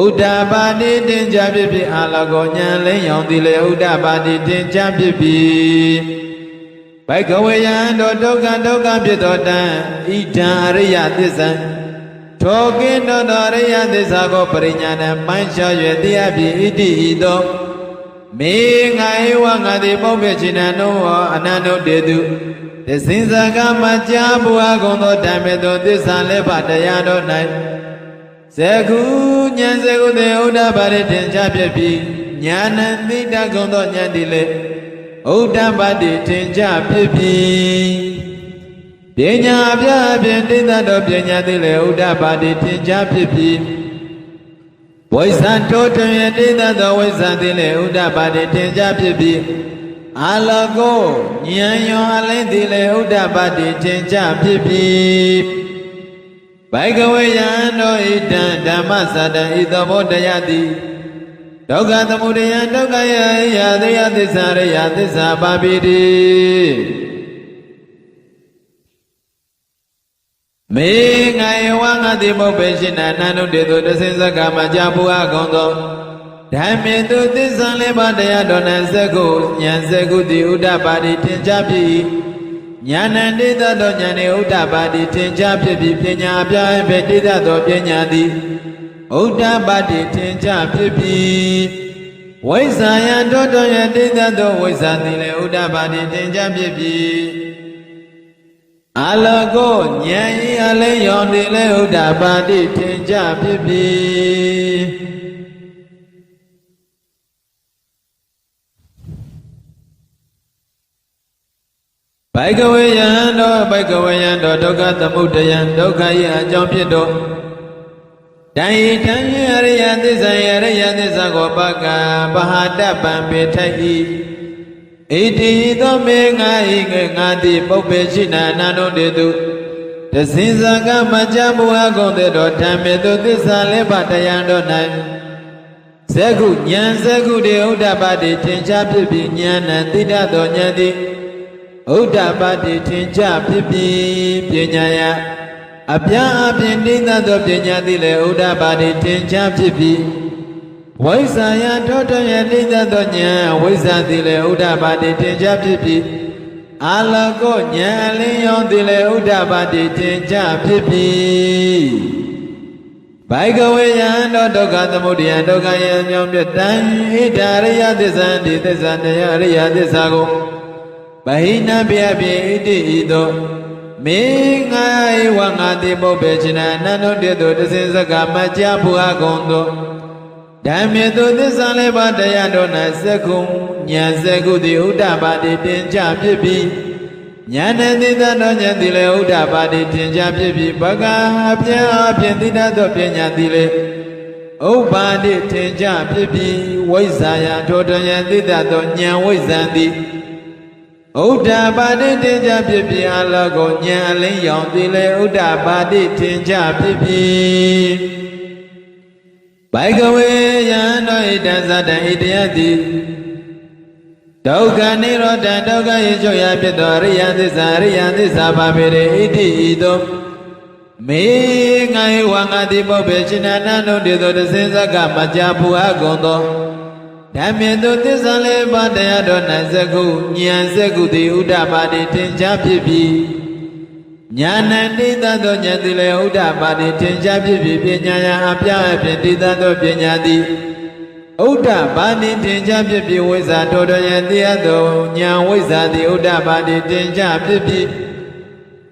ဥဒ္ဓပါတိထင်ကြဖြစ်ပြီးအာလကောဉာဏ်လင်းရောင်သည်လေဥဒ္ဓပါတိထင်ကြဖြစ်ပြီးဘိကဝေယံတော်ဒုက္ခဖြစ်သောတံဣဒံအရိယသစ္စာထိုကင်းတော်အရိယသစ္စာကိုပရိညာဏမှန်းရှား၍သိအပ်ပြီးဣတိဤသို့မေငါဧဝငါသည်ပုပ္ပေချိနံနောအနန္တုတေတုသစ္စိဇကမကြာဘုရားကုံသောဓမ္မေသောသစ္စာလည်းပါတရားတော်၌ဇဂုဉာဏ်ဇဂုတေဥဒ္ဓပါတိထင်ရှားဖြစ်ပြီးဉာဏ်သိတတ်ကုံသောဉာဏ်သည်လေဥဒ္ဓပါတိထင်ရှားဖြစ်ပြီးပညာအပြဖြင့်သိတတ်သောပညာသည်လေဥဒ္ဓပါတိထင်ရှားဖြစ်ပြီးဝိဇ္ဇာတိုးထွင်သိတတ်သောဝိဇ္ဇာသည်လေဥဒ္ဓပါတိထင်ရှားဖြစ်ပြီးအာလကောဉာဏ်ရောအလင်းသည်လေဥဒ္ဓပါတိထင်ရှားဖြစ်ပြီးဘိကဝေယံတို့ဣဒံဓမ္မစတံဤသဘောတရားသည်ဒုက္ခသမုဒယဒုက္ခယယသေယသစ္စာရိယသစ္စာပါပိတိမေငါယေဝငါတိမောပေရှိနာနန္ဒုတေတုတသိဇကမကြာဘုရားကုံသောဓမ္မေတုသစ္စာလေးပါးတရားတော်၌ဇဂုဉာဏ်ဇဂုတိဥဒ္ဓပါတိထင်ရှားဖြစ်၏ဉာဏ်တိတသောဉာဏ်နှင့်ဥဒ္ဓပါတိထင်ရှားဖြစ်ပြီးပညာအပြားဖြင့်တိတသောပညာသည်ဥဒ္ဓပါတိထင်ရှားဖြစ်ပြီးဝိဇ္ဇာယံတောတောယတိတသောဝိဇ္ဇာသည်လည်းဥဒ္ဓပါတိထင်ရှားဖြစ်ပြီးအာလကောဉာဏ်ဤအလင်းရောင်သည်လည်းဥဒ္ဓပါတိထင်ရှားဖြစ်ပြီးဘိကဝေယံတော်ဘိကဝေယံတော်ဒုက္ခသမုဒယံဒုက္ခ၏အကြောင်းဖြစ်သောတန်ဤတန်ရရိယသစ္စာရရိယသစ္စာကိုပကပဟာတပံပေထိုက်၏ဣတိသောမေငါဤငါတိပုပ္ပေရှိနာနန္ဒုတေတုတသိဇကမကြာဘုရားကုံတေတော်ဓမ္မေတုသစ္စာလေးပါးတရားတော်၌ဇဂုဉာဏ်ဇဂုတေဥဒ္ဓပါတိထင်ရှားဖြစ်ပြီးဉာဏ်သိတတ်သောဉာဏ်သည်ဥဒ္ဓပါတိထင်ရှားဖြစ်ပြီးပညာယအပြားအပြင်တိတတ်သောပညာသည်လည်းဥဒ္ဓပါတိထင်ရှားဖြစ်ပြီးဝိဇ္ဇာယထောထယတိတတ်သောဉာဏ်ဝိဇ္ဇာသည်လည်းဥဒ္ဓပါတိထင်ရှားဖြစ်ပြီးအာလကောဉာဏ်အလင်းရောင်သည်လည်းဥဒ္ဓပါတိထင်ရှားဖြစ်ပြီးဘိကဝေယံတော်ဒုက္ခသမုဒယဒုက္ခယံမြောင်းပြတံဣဒာရိယသစ္စာတိသစ္စာတရားရိယသစ္စာကိုဗဟိနပြပိဣတိဤသို့မေငါဧဝငါတိပုပ္ပေချိနအနန္တုတေတုတသိဇကမကြာဘုရားကုံသောဓမ္မေတုသစ္စာလေးပါးတရားတော်၌ဇဂုဉာဏ်ဇဂုတိဥဒ္ဓပါတိတင်ကြဖြစ်ပြီးဉာဏ်သိတတ်သောဉာဏ်သည်လည်းဥဒ္ဓပါတိတင်ကြဖြစ်ပြီးဘဂအပြားအပြင်သိတတ်သောပညာသည်လည်းဥပ္ပါတိတင်ကြဖြစ်ပြီးဝိဇ္ဇာယထိုတဉာဏ်သိတတ်သောဉာဏ်ဝိဇ္ဇံသည်ဥဒ္ဓပါတိထင်ရှားဖြစ်ပြီးအလောကောဉာဏ်အလင်းရောင်သည်လည်းဥဒ္ဓပါတိထင်ရှားဖြစ်ပြီးဘိကဝေယံတို့ဣတံသတ္တံဣတယတိဒုက္ခនិရောဓဒုက္ခရေချုပ်ရဖြစ်သောအရိယသစ္စာအရိယသစ္စာပါပေရေဣတိဤသို့မေငါဧဝငါတိပုပ္ပေရှိနာနန္ဒုတေသောတသိဇကမကြာဘုရားကုံသောဓမ္မေတုသစ္စာလေးပါးတရားတော်၌ဇဂုဉာဏ်ဇဂုတိဥဒ္ဓပါတိထင်ရှားဖြစ်ပြီးဉာဏ်တိတတ်သောဉာဏ်သည်လည်းဥဒ္ဓပါတိထင်ရှားဖြစ်ပြီးပညာယအပြအပြင်တိတတ်သောပညာသည်ဥဒ္ဓပါတိထင်ရှားဖြစ်ပြီးဝိဇ္ဇာထိုတော်ယတိယသောဉာဏ်ဝိဇ္ဇာသည်ဥဒ္ဓပါတိထင်ရှားဖြစ်ပြီး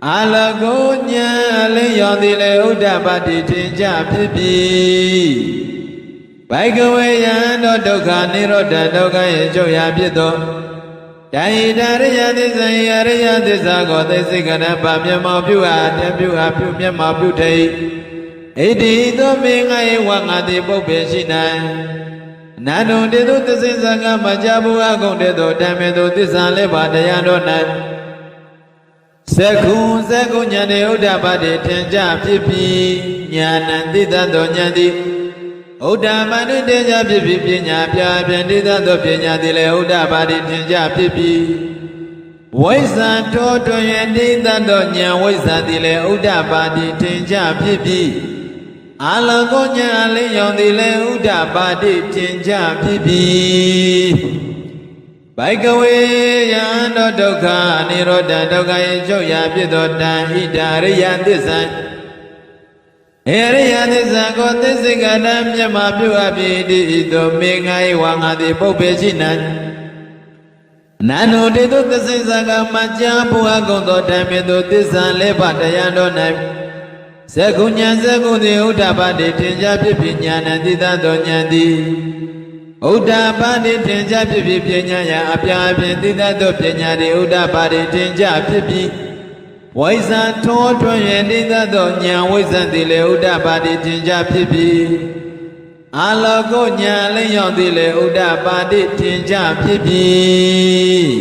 အာလကောဉာဏ်အလင်းရောင်သည်လည်းဥဒ္ဓပါတိထင်ရှားဖြစ်ပြီးဘိကဝေယံတို့ဒုက္ခនិရောဓဒုက္ခရေချုပ်ရာဖြစ်သောတဟိတရိယသစ္စာယရိယသစ္စာကိုသိစိကရပမျက်မှောက်ပြုအားတပြုအားပြုမျက်မှောက်ပြုထိဣတိသောမေငါဧဝငါတိပုပ္ပေရှိ၌အနန္တုတေတုသစ္စေဇကမကြာဘုရားကုံတေတုဓမ္မေတုသစ္စာလေးပါးတရားတော်၌ဇ ကုညာနေဥဒ္ဓပါတိထင်ကြဖြစ်ပြီးညာဏတိတသောဉာဏ်သည်ဥဒ္ဓပါတိထင်ကြဖြစ်ပြီးပညာပြဖြင့်တိတသောပညာသည်လည်းဥဒ္ဓပါတိထင်ကြဖြစ်ပြီးဝိဇ္ဇာထောတွင်၍တိတသောဉာဏ်ဝိဇ္ဇာသည်လည်းဥဒ္ဓပါတိထင်ကြဖြစ်ပြီးအာလောကောဉာဏ်အလင်းရောင်သည်လည်းဥဒ္ဓပါတိထင်ကြဖြစ်ပြီးဘိကဝေယံသောဒုက္ခនិရောဓဒုက္ခရဲ့ချုပ်ရာဖြစ်သောတံဣဒရိယသစ္စာအရိယသစ္စာကိုသစ္စေကတံမြတ်မှာပြုအပ်ပြီးဒီသို့မေငါ၏ဝါငါသည်ပုပ္ပေရှိ၌နန္ဒုတေတုသစ္စေဇာကမကြာဘုရားကုံသောဓမ္မေတုသစ္စာလေးပါးတရားတော်၌ဇဂုဉာဏ်ဇဂုသည်ဥဒ္ဓပါတိထင်ရှားဖြစ်ပြီးဉာဏ်တိတသောဉာဏ်သည်ဥဒ္ဓပါတိထင်ရှားဖြစ်ပြီးပညာယအပြာအပြင်တိတသောပညာသည်ဥဒ္ဓပါတိထင်ရှားဖြစ်ပြီးဝိဇ္ဇာထောထွန်း၍တိတသောဉာဏ်ဝိဇ္ဇာသည်လည်းဥဒ္ဓပါတိထင်ရှားဖြစ်ပြီးအာလောကောဉာဏ်လင်းရောက်သည်လည်းဥဒ္ဓပါတိထင်ရှားဖြစ်ပြီး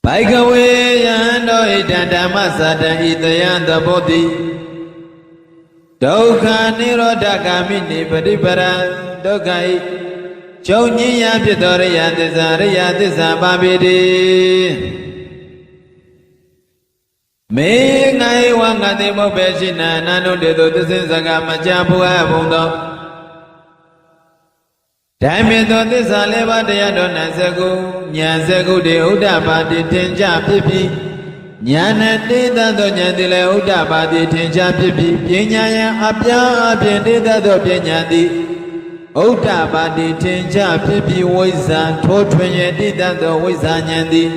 ဘိကဝေယံတောဣတံဓမ္မစတံဤတယံသဘောတိဒုက္ခនិရောဓဂ ामि နိပရိပရံဒုက္ခဤချုပ်ငြိမ်းရာဖြစ်သောရိယသစ္စာပါပေတိမေငါဝငါတိမုတ်ပဲရှိနာအနန္တုတေတုသစ္စေစကားမကြဘုရားဘုံသောဓမ္မေသောသစ္စာလေးပါးတရားတော်၌ဇဂုဉာဏ်ဇဂုတေဥဒ္ဓပါတိထင်ကြဖြစ်ပြီးဉာဏ်တေတသောဉာဏ်သည်လည်းဥဒ္ဓပါတိထင်ရှားဖြစ်ပြီးပညာယံအပြာအပြင်တေတသောပညာသည်ဥဒ္ဓပါတိထင်ရှားဖြစ်ပြီးဝိဇ္ဇာထိုးထွင်း၍တေတသောဝိဇ္ဇာဉာဏ်သည်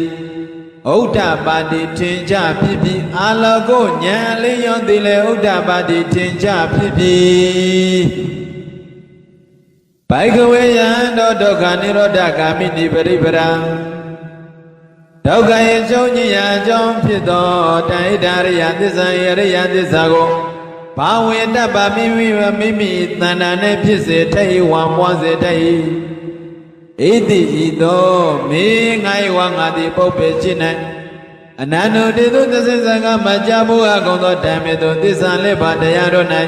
ဥဒ္ဓပါတိထင်ရှားဖြစ်ပြီးအာလောကောဉာဏ်အလင်းရောင်သည်လည်းဥဒ္ဓပါတိထင်ရှားဖြစ်ပြီးဘိကဝေယံသောဒုက္ခនិရောဓဂ ामि နိပရိပရံဒုက္ခရဲ့ချုပ်ငြိမ်းရာအကြောင်းဖြစ်သောတံဣဒရိယသစ္စာယရိယသစ္စာကိုဘာဝေတ္တပမိမိတဏ္ဍာနဲ့ဖြစ်စေတတ်၏ဝါမွားစေတတ်၏ဣတိဤသောမေငါ၏ဝါငါသည်ပုပ္ပေရှိ၌အနန္တုတေတုသစ္စေဇာကမကြာဘုရားကုံသောဓမ္မေတုသစ္စာလေးပါးတရားတော်၌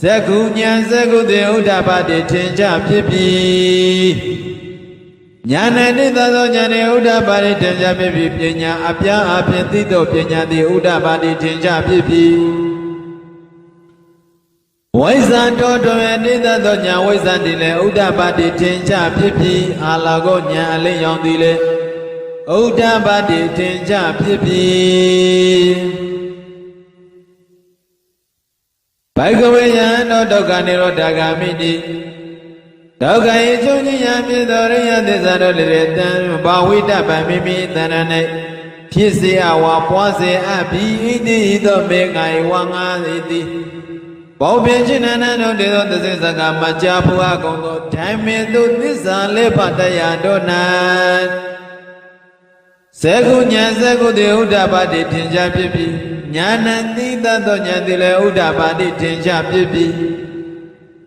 ဇဂုဉာဏ်ဇဂုတေဥဒ္ဓပါတိထင်ရှားဖြစ်ပြီးဉာဏ်တိတသောဉာဏ်နှင့်ဥဒ္ဓပါတိထင်ရှားဖြစ်ပြီးပညာအပြာအပြင်သိသောပညာသည်ဥဒ္ဓပါတိထင်ရှားဖြစ်ပြီးဝိဇ္ဇာတောတွင်တိတသောဉာဏ်ဝိဇ္ဇာသည်လည်းဥဒ္ဓပါတိထင်ရှားဖြစ်ပြီးအာလောကောဉာဏ်အလင်းရောင်သည်လည်းဥဒ္ဓပါတိထင်ရှားဖြစ်ပြီးဘိကဝေယံသောဒုက္ခនិရောဓဂ ामि တိဒုက္ခ၏ချုပ်ငြိမ်းရာဖြစ်သောရိယသစ္စာတို့လည်းတံဘာဝိတ္တပမိမိတဏ္ဍာ၌ဖြစ်စေအဝါပွားစေအပ်ပြီးဣတိဤသောမေငါ၏ဝါငါသည်ဘောပင်ရှင်နန္ဒတို့တေသောသစ္စေစကားမကြာဘုရားကုံသောဓမ္မေတုသစ္စာလေးပါးတရားတို့၌ဇဂုဉာဏ်ဇဂုတေဥဒ္ဓပါတိထင်ရှားဖြစ်ပြီးဉာဏ်တိတသောဉာဏ်သည်လည်းဥဒ္ဓပါတိထင်ရှားဖြစ်ပြီး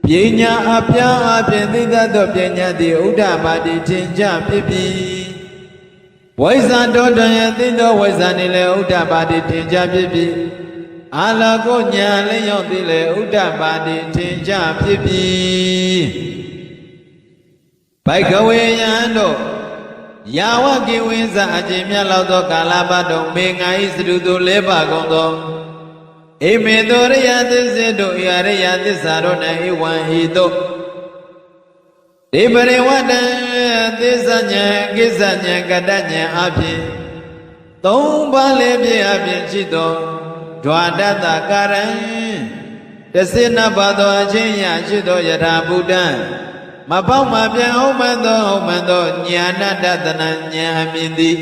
ပညာအပြာအပြင်သိတတ်သောပညာသည်ဥဒ္ဓပါတိထင်ရှားဖြစ်ပြီးဝိဇ္ဇာတော်တွင်သိသောဝိဇ္ဇာနှင့်လည်းဥဒ္ဓပါတိထင်ရှားဖြစ်ပြီးအာလောကောဉာဏ်လင်းရောက်သည်လည်းဥဒ္ဓပါတိထင်ရှားဖြစ်ပြီးဘိကဝေယံတို့ယာဝကိဝိဇ္ဇာအကျင့်မြတ်လောက်သောကာလပတ်တော်မေငါ၏သရုသူလေးပါကုန်သောဣမေတောရိယသစ္စေတို့ဣရိယသစ္စာတို့၌ဧဝံဟိတောဒီပရိဝတ္တံသစ္စာဉာဏ်ကိစ္စဉာဏ်ကတ္တဉာဏ်အပြင်သုံးပါးလည်းဖြင့်အပြင်ရှိသောဓဝတတကာရံတစေနပါသောအချင်းရရှိသောယထာဘုဒ္ဓံမပေါက်မပြန်ဟုတ်မှန်သောဉာဏတတနာဉာဏ်အမြင်သည်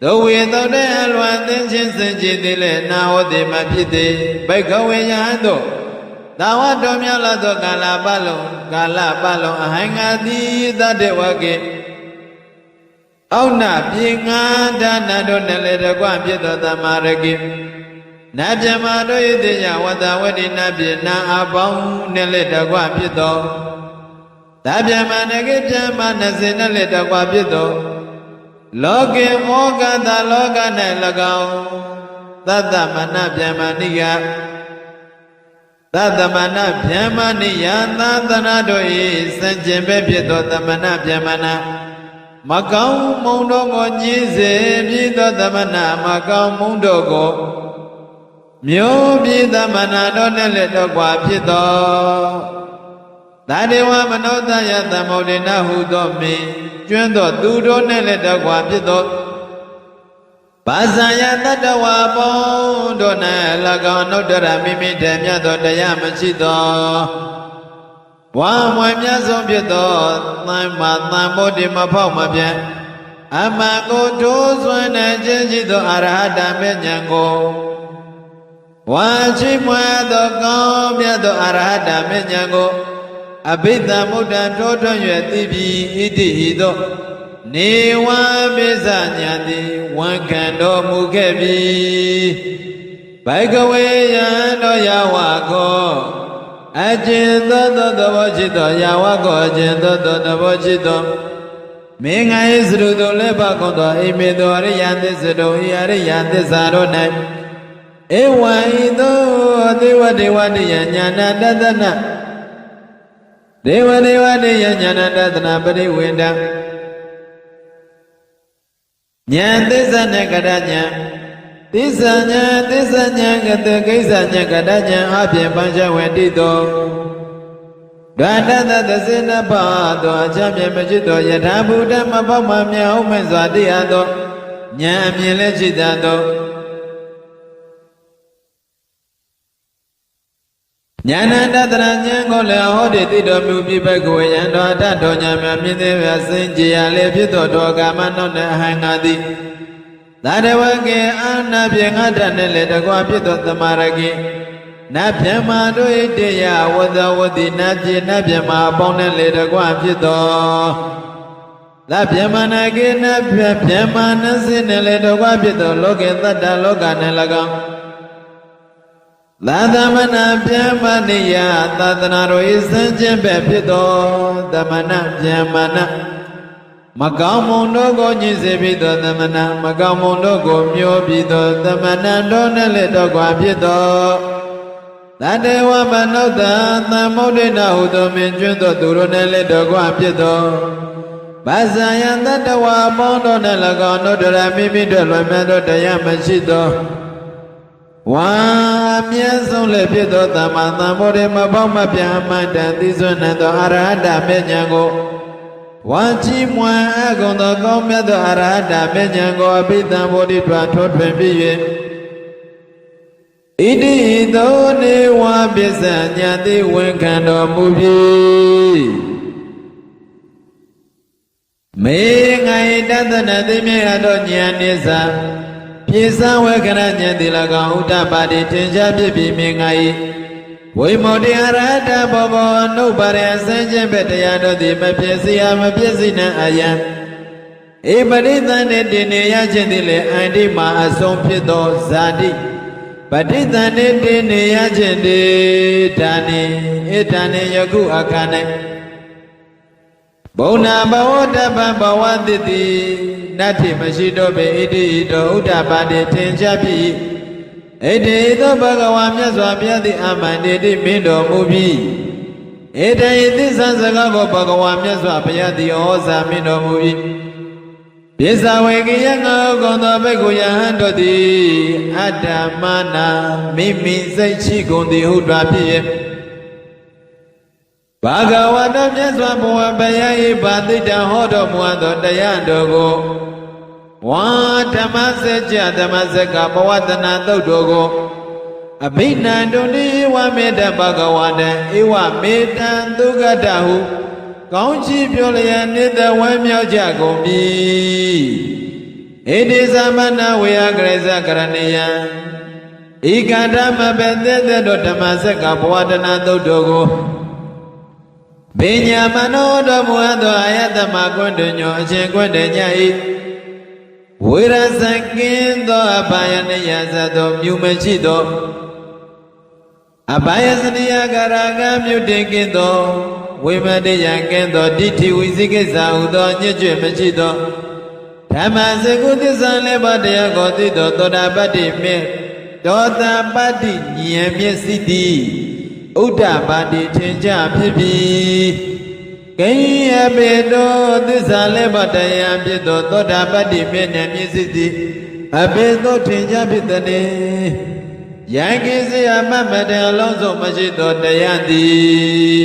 သောဝေသောတဲ့အလွန်သင်ချင်းစင်ကြည်သည်လည်းနာဟောတိမဖြစ်သည်ဘိကဝေယံတို့သာဝတော်များလာသောကာလပတ်လုံးအဟိုင်ငါသည်သတ္တဝကေအောက်နာပြေငါဒါနတို့နဲ့လည်းတကွဖြစ်သောသမ္မာရကိနတ်ပြမတို့၏တေယဝတ္တဝတိနတ်ပြေနာအပေါင်းနဲ့လည်းတကွဖြစ်သော သဗ္ဗမနဂိပြမ20နဲ့လည်းတကွာဖြစ်သော လောကေမောကတလောက၌၎င်းသတ္တမနဗျမဏိယသတ္တမနဗျမဏိယသာသနာတို့၏စံကျင်ပဲဖြစ်သောသမဏဗျမဏမကောင်းမုံတို့ကိုညင်းစေပြီးသောသမဏမကောင်းမုံတို့ကိုမျိုးပြီးသမဏတို့နဲ့လည်းတော့ကွာဖြစ်သောသာဒေဝမနောတယသမုဒိနဟုသောမင်းကျွမ်းသောသူတို့နဲ့လည်းတော့ကွာဖြစ်သောဘာဇာယတတဝါပေါင်းတို့၌၎င်းနုတ္တရမိမိတည်းမြတ်သောတရားမရှိသောဝါမွေမြတ်ဆုံးဖြစ်သောသံမာသံမောတိမဖောက်မပြတ်အမှန်ကိုထိုးစွမ်းတဲ့ခြင်းရှိသောအရဟတမေဉ္ဇဉ်ကိုဝါချိမွဲသောကောင်းမြတ်သောအရဟတမေဉ္ဇဉ်ကိုအဘိဓမ္မုဒ္ဒံထိုးထွင်း၍သိပြီးဣတိဟိသောနေဝပိစညာတိဝန်ခံတော်မူခဲ့ပြီဘိကဝေယံတော်ယဝကောအကျဉ်သောသဘောရှိသောယဝကောအကျဉ်သောသဘောရှိသောမင်္ဂယေစရုတို့လည်းပါကုန်သောအိမေသောအရိယသစ္စာတို့ဤအရိယသစ္စာတို့၌ဧဝံဤသောဒေဝဒေဝတိယညာဏတတနာဒေဝဒေဝတိယညာဏတတနာပရိဝေဒံဉာဏ်သစ္စာနဲ့ကတဉာဏ်သစ္စာဉာဏ်ကတကိစ္စဉာဏ်ကတဉာဏ်အပြင်ပัญចဝေတိတောဒန္တသသစေနပါသောအချမ်းမြေမရှိသောယထာဘုဒ္ဓမပေါမမြောက်မဲ့စွာတရားသောဉာဏ်အမြင်လည်းရှိတတ်သောဉာဏတတရဉာဏ်ကိုလည်းဟောတိတိတော်မူပြီးဘဂဝေယံတော်တတော်ဉာဏ်များမြင်သေးရစင်ကြရလေဖြစ်သောတော်ကာမနောနဲ့အဟံငါသည်သာတဝကေအာနာပြေငါတနဲ့လည်းတကွာဖြစ်သောသမာရကေနတ်ဗျမတို့၏တရားဝဇဝတိနတ်ပြေနတ်ဗျမအပေါင်းနဲ့လည်းတကွာဖြစ်သောသဗ္ဗမနာကေနတ်ဗျမနစင်းနဲ့လည်းတကွာဖြစ်သောလောကေတတ္တလောကနဲ့၎င်းသာသမဏဗျမဏိယသာသနာတော်၏စံကျင်ပဲဖြစ်သောသမဏဗျမဏမကောင်းမုံတို့ကိုညှိစေပြီးသောသမဏမကောင်းမုံတို့ကိုမျိုးပြီးသောသမဏတို့နဲ့လည်းတော့ကွာဖြစ်သောသတ္တေဝမနုဿာသမုဒ္ဒိနဟုသောမင်းကျွန်းသောသူတို့နဲ့လည်းတော့ကွာဖြစ်သောဘာဇာယတတဝါပေါင်းတို့နဲ့၎င်းတို့တရမိမိတို့လွယ်မြတ်သောတရားမရှိသောဝါအမြဲဆုံးလည်းဖြစ်သောသမ္မာသမ္ဗုဒ္ဓမပေါမပြအမှန်တန်သိစွမ်းသောအရဟတမေဉ္ဇဉ်ကိုဝါချီးမွမ်းအကုန်သောကောင်းမြတ်သောအရဟတမေဉ္ဇဉ်ကိုအဘိဓမ္ဗုဒ္ဓထွားထွထွင်ပြီး၍ဣတိသောနေဝပစ္စညာတိဝန်ခံတော်မူပြီမေငိုင်တသနာသိမြတ်သောဉာဏ်နိစ္စပြေစံဝေကရဉာဏ်တိ၎င်းဥဒ္ဒပါတိထင်ရှားဖြစ်ပြီးမြင်ငါ၏ဝိမု တိအရဟတဘောဘောအနုပါရအစင်ချင်းပဲတရားတို့သည်မဖြစ်စီရမဖြစ်စီနှံအယံဧပရိသန္တိတင်နေရခြင်းသည်လည်းအန္တိမှာအဆုံးဖြစ်သောဇာတိပဋိသန္တိတင်နေရခြင်းသည်ဒါနိဧဒါနိယခုအခါ၌ဘုံနာဘဝတပ္ပဘဝတိတိနတ္ထိမရှိတော့ပေဣတိတောဥဒ္ဒပါတိထင်ရှားပြီဣတိသောဘဂဝါမြတ်စွာဘုရားသည်အမှန်တည်းမင်းတော်မူပြီဣတိသစ္စာစကားကိုဘဂဝါမြတ်စွာဘုရားသည်ဩဇာမင်းတော်မူပြီပိဿဝေကိယငါကုံသောဘိက္ခုယဟန်တို့သည်အတ္တမနာမိမိစိတ်ရှိကုန်သည်ဟုတွာဖြစ်ရဲ့ဘာဂဝတမြတ်စွာဘုရားဘုရား၏ဗာတိတံဟောတော်မူသောတရားတော်ကိုဝါဓမ္မစကြာဓမ္မစကဘဝတနာသုတ်တော်ကိုအဘိနန္တုနိဝမေတ္တဘဂဝတံဧဝမေတ္တံသုဂတဟုကောင်းချီးပြောလျက်နေတဝဲမြောက်ကြကုန်ပြီဣတိသမဏဝေယကရိဇကရဏေယံဤကဓမ္မပဲတဲ့တဲ့ဓမ္မစကဘဝတနာသုတ်တော်ကိုပညာမနောတော်မူသောအာယတမကွန်းတွင်ညောအရှင်ကွန်းတညဤဝိရဇကင်းသောအဘာယနိယဇသောမြူမရှိသောအဘာယစနိယကာရကမြုတင်ကင်းသောဝိမတယကင်းသောဒိဋ္ဌိဝိသိကိစ္စဟုသောညစ်ကျွမရှိသော ဓမ္မစကုသစ္စာလေးပါးတရားကိုသိတော်သောတာပတ္တိမေသောတာပတ္တိဉာဏ်မျက်စိတည်ဥဒ္ဒပါတိထင်ကြဖြစ်ပြီးကိယပေတောသစ္စာလေးပါးတရားဖြစ်သောသောတာပတ္တိမေဉာဏ်မျက်စိတည်အပေသောထင်ကြဖြစ်သည်ယံကိစီယမမတေအလုံးစုံမရှိသောတရားသည်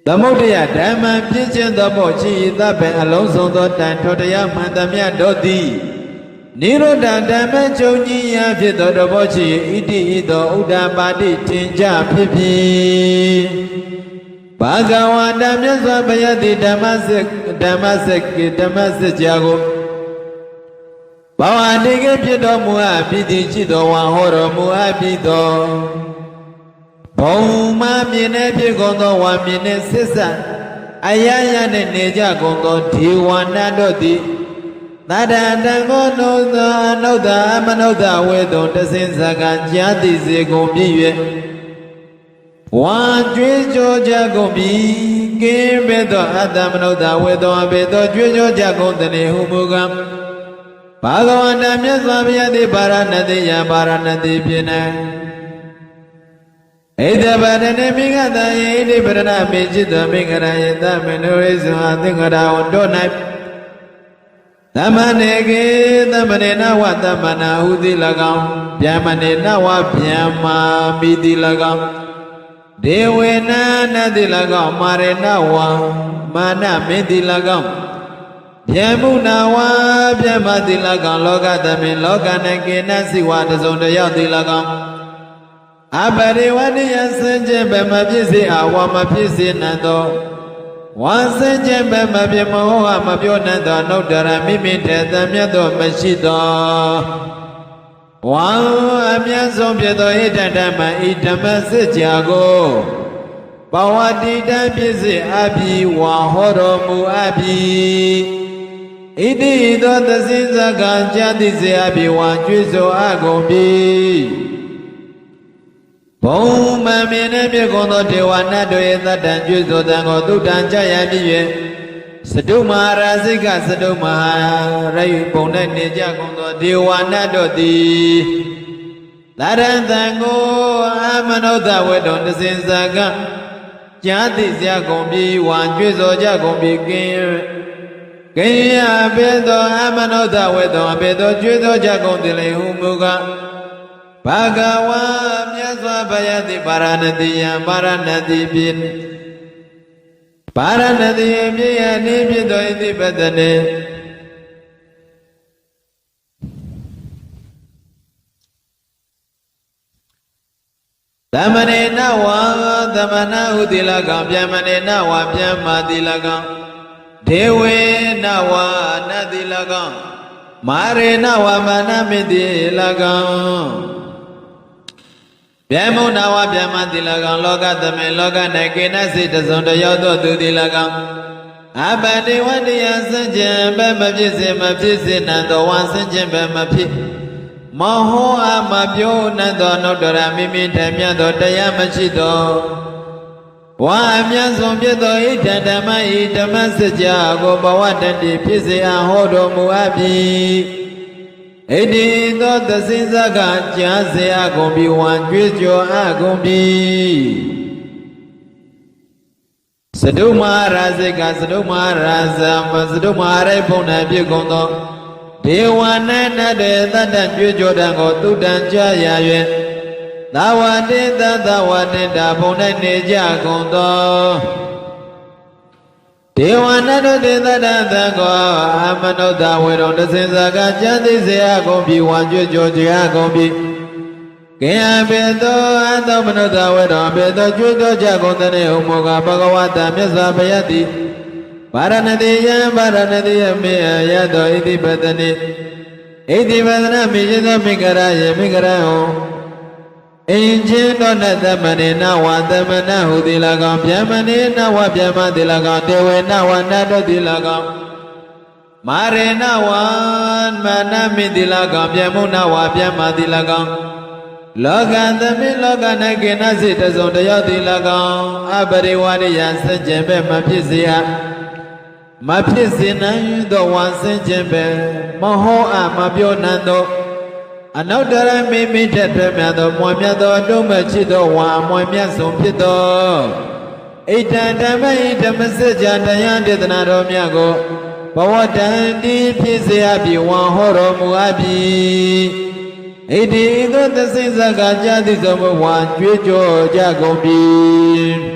သမုဒ္ဒယဓမ္မပြည့်ခြင်းသောဘောရှိသဗ္ဗေအလုံးစုံသောတန်ထိုတရားမှန်သမျှတို့သည်နိရောဓဓမ္မချုပ်ကြီးရာဖြစ်သောတဘောရှိဣတိဤသောဥဒ္ဒပါတိထင်ကြဖြစ်ပြီးဘာဂဝါတမြတ်စွာဘုရားသည်ဓမ္မစကြာကိုဘဝတည်ခဲ့ဖြစ်တော်မူအပ်ပြီးသည်ရှိတော်ဝါဟောတော်မူအပ်ပြီးသောဘုံမမြင်တဲ့ဖြစ်ကုန်သောဝါမြင်တဲ့ဆစ္ဆအယယနဲ့နေကြကုန်သောဒေဝနာတို့သည်သတ္တတံကိုနုသောအနုဿအမနုဿဝေတုံတဆင်းစကံကြာတိစေကုန်ပြီ၍ဝါကြွေးကြောကြကုန်ပြီကင်းပေသောအတ္တမနုဿဝေတုံအပေသောကြွေးကြောကြကုန်သည်ဟုမူကားဘာဂဝန္တမြတ်စွာဘုရားသည်ပါရဏတိယပါရဏတိဖြစ်နေဣဒဗရဏိမိဂတယေဣတိပရဏမေจิตသောမိဂရယေသမင်တို့ရိဇဝသင်္ကရာဝတို့၌သမဏေကေသမဏေနဝသမဏဟုသည်၎င်းဗျမဏေနဝဗျမ္မာမိသည်၎င်းဒေဝေနနသည်၎င်းမာရေနဝမာနမင်းသည်၎င်းဗျမုနာဝဗျမသည်၎င်းလောကသမင်လောက၌ကေနစိဝတစုံတယောက်သည်၎င်းအပရိဝဏိယစင်ခြင်းဗမဖြစ်စေအဝမဖြစ်စေနံသောဝါစင်ခြင်းဗမဖြစ်မဟုတ်ဟာမပြောနံသောနှုတ်တရမိမိတေသမြတ်သောမရှိသောဝါအမြတ်ဆုံးဖြစ်သောဣဒ္ဓဓမ္မဤဓမ္မစစ်ကြာကိုဘဝတိတံဖြစ်စေအပြီးဝါဟောတော်မူအပြီးဣတိသောသစိဇကံကြာတိစေအပြီးဝါကျွေးဆိုအကုန်ပြီဘုံမမြင်တဲ့မြေကုန်သောဒေဝနာတို့ရဲ့သတ္တံကျွေးဆိုတံကိုသုတ္တံကြရပြီ၍စတုမဟာရာစိကစတုမဟာရယုပုံ၌နေကြကုန်သောဒေဝနာတို့သည်သရံတံကိုအမနုဿဝေတုံတစင်စကံကြာတိစရာကုန်ပြီဝါကျွေးဆိုကြကုန်ပြီကင်းရပေသောအမနုဿဝေတုံအပေသောကျွေးဆိုကြကုန်သည်လေဟုမူကားဘာဂဝါမြတ်စွာဘုရားသည်ပါရဏတိယံပါရဏတိဖြစ်ပါရဏတိယမြေယနေဖြစ်သောဣတိပတနေသမဏေနဝါသမဏဟုတိလကံဗျမဏေနဝါဗျမ္မာတိလကံဒေဝေနဝါနတိလကံမာရေနဝါမာနမိတိလကံဗျမုနာဝဗျမတိလကံလောကသမေလောက၌ကေနစိတစုံတယောက်သောသူတိလကံအပတိဝတ္တယစင်ခြင်းဘမဖြစ်စေမဖြစ်စေနံသောဝါစင်ခြင်းဘမဖြစ်မဟောအမပြောနံသောနှုတ်တရမိမိထမြတ်သောတရားမရှိသောဝါအမြတ်ဆုံးဖြစ်သောဣဒ္ဓဓမ္မဤဓမ္မစကြာကိုဘဝတတ္တိဖြစ်စေအဟောတော်မူအပ်ပြီဣတိသောသစိဇကကြားစေအကုန်ပြီဝံကြွေးကြော်အကုန်ပြီစတုမဟာရာဇိကစတုမဟာရာဇမစတုမဟာရိဘုံ၌ပြုကုန်သောဒေဝနာနတေတတ္တကြွေးကြော်တံကိုသုတ္တံကြာရ၍သာဝတိသသဝတိတာဘုံ၌နေကြကုန်သောဒေဝနာတို့တေသတ္တသံကိုအမနုဿဝေရုံတစင်စကကြာတိစေအကုန်ပြီဝါကြွကြောကြအကုန်ပြီကေယဘေသောအသောမနုဿဝေရုံဘေသောကြွကြောကြကုန်တဲ့ဥမောကဘဂဝတမြတ်စွာဘုရားသည်ပါရဏတိယံပါရဏတိယမေယသောဣတိပတနိဣတိပတနာမိယသောမိဂရယေမိဂရဟောအင်ချင်းတော်နဲ့သမဏေနဝသမဏဟုတိလကောင်ဗျမဏေနဝဗျမတိလကောင်တေဝေနဝနတောတိလကောင်မာရေနဝမနမိတိလကောင်ဗျမုနဝဗျမတိလကောင်လောကသမိလောက၌ကေနစိတစုံတယောက်တိလကောင်အပရိဝရိယစัจ jin ပဲမဖြစ်စေရ မဖြစ်စေနိုင်သောဝါစင်ခြင်းပဲမဟောအပ်မပြောနိုင်သောအနောက်တရမိမိထက်ထွက်မြတ်သောမွန်မြတ်သောတုံးမဲ့ချစ်သောဝါမွန်မြတ်ဆုံးဖြစ်သောဣတံဓမ္မိဓမ္မစကြာတရားဒေသနာတော်မြတ်ကိုဘဝတန်တိဖြစ်စေအပ်ပြီးဝါဟောတော်မူအပ်ပြီးဣတိသောသစိစကကြာတိသောဝါကြွေးကြော်ကြကုန်ပြီ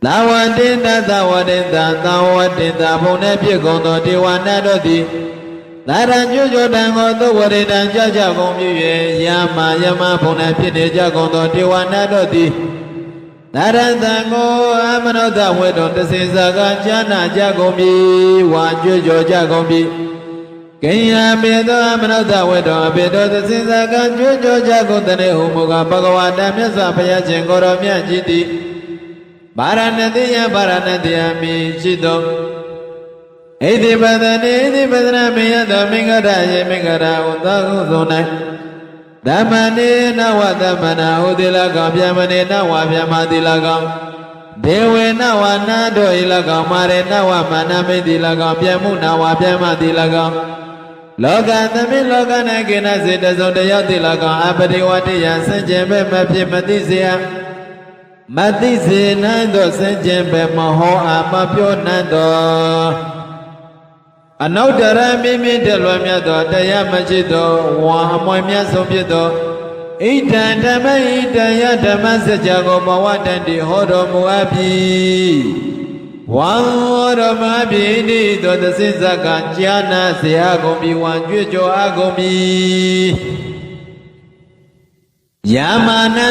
သာဝတိတသဝတိတသာဝတိတဘုံနဲ့ဖြစ်ကုန်သောဒေဝနာတို့သည်သာရကြွကြောတံကိုသုဝရိတံကြကြကုန်ပြီ၍ယာမယမဘုံနဲ့ဖြစ်နေကြကုန်သောဒေဝနာတို့သည်သာရတံကိုအမနောတဝေတော်တစေစကကြာနာကြကုန်ပြီဝါကြွကြောကြကုန်ပြီကိယမေသောအမနောတဝေတော်အဘေတော်တစေစကကြွကြောကြကုန်တဲ့ဟုမူကားဘဂဝတာမြတ်စွာဘုရားရှင်ကိုရောမြတ်ကြီးသည်ဗာရဏတိယဗာရဏတိယမိရှိသောဣတိပဒနေဣတိပဒနာမေယသောမင်္ဂရယေမင်္ဂရဟုသောဟုသော၌ဓမ္မနေနဝသမ္မနာဟုတိလကောင်ဗျမနေနဝဗျမတိလကောင်ဒေဝေနဝနာတို့ဤလကောင်မာရေနဝမနာမိတိလကောင်ဗျမှုနဝဗျမတိလကောင်လောကသမိလောက၌ကိနစေတစုံတယောက်တိလကောင်အပရိဝတ္တိယစင်ကြင်ပဲမဖြစ်မသိစေယမသိစေနိုင်သောစင်ကြင်ပဲမဟောအမပြောနိုင်သောအနုတ္တရမိမိတလွယ်မြတ်သောတရားမရှိသောဝါအမွေမြတ်ဆုံးဖြစ်သောဣဒံဓမ္မဣဒံယဓမ္မစကြာကိုဘဝတန်တိဟောတော်မူအပ်ပြီဝါဟောတော်မူအပ်ပြီဤသောသစိစကကြာနာစေအကုန်ပြီဝံကြွကြောအကုန်ပြီယာမနံ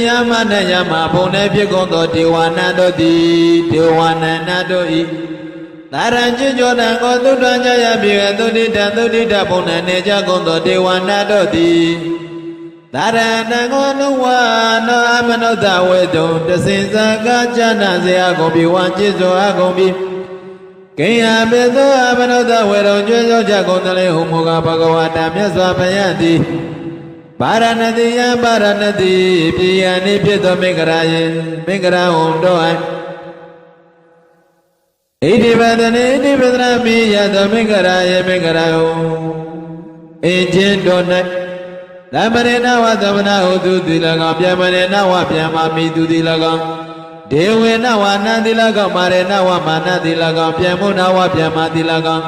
ယာမနံယာမဘုံနဲ့ဖြစ်ကုန်သောဒေဝနာတို့သည်ဒေဝနာနာတို့ဤသာရံကြွကြောတံကိုသုတ္တံကြရပြီသုတိတံသုတိတဘုံနဲ့နေကြကုန်သောဒေဝနာတို့သည်သာရဏံကိုနဝနောအမနုဿဝေတုံတစင်စကကြနာစေအကုန်ပြီဝါจิตစွာအကုန်ပြီကိယပေသောအမနုဿဝေတုံကြွကြောကြကုန်တလေဟုမူကားဘဂဝတာမြတ်စွာဘုရားသည်ဗာရဏတိယဗာရဏတိပြည်ယနိဖြစ်သောမင်္ဂရာယေမင်္ဂရာဟုတို့ဣတိပဒနေဣတိပဒနာမိယသောမင်္ဂရာယေမင်္ဂရာဟုအင်းချင်းတို့၌သမရေနဝသမနာဟုသူတိ၎င်းဗျမရေနဝဗျမမိသူတိ၎င်းဒေဝေနဝနန္တိ၎င်းမာရေနဝမာနတိ၎င်းဗျမုနဝဗျမတိ၎င်း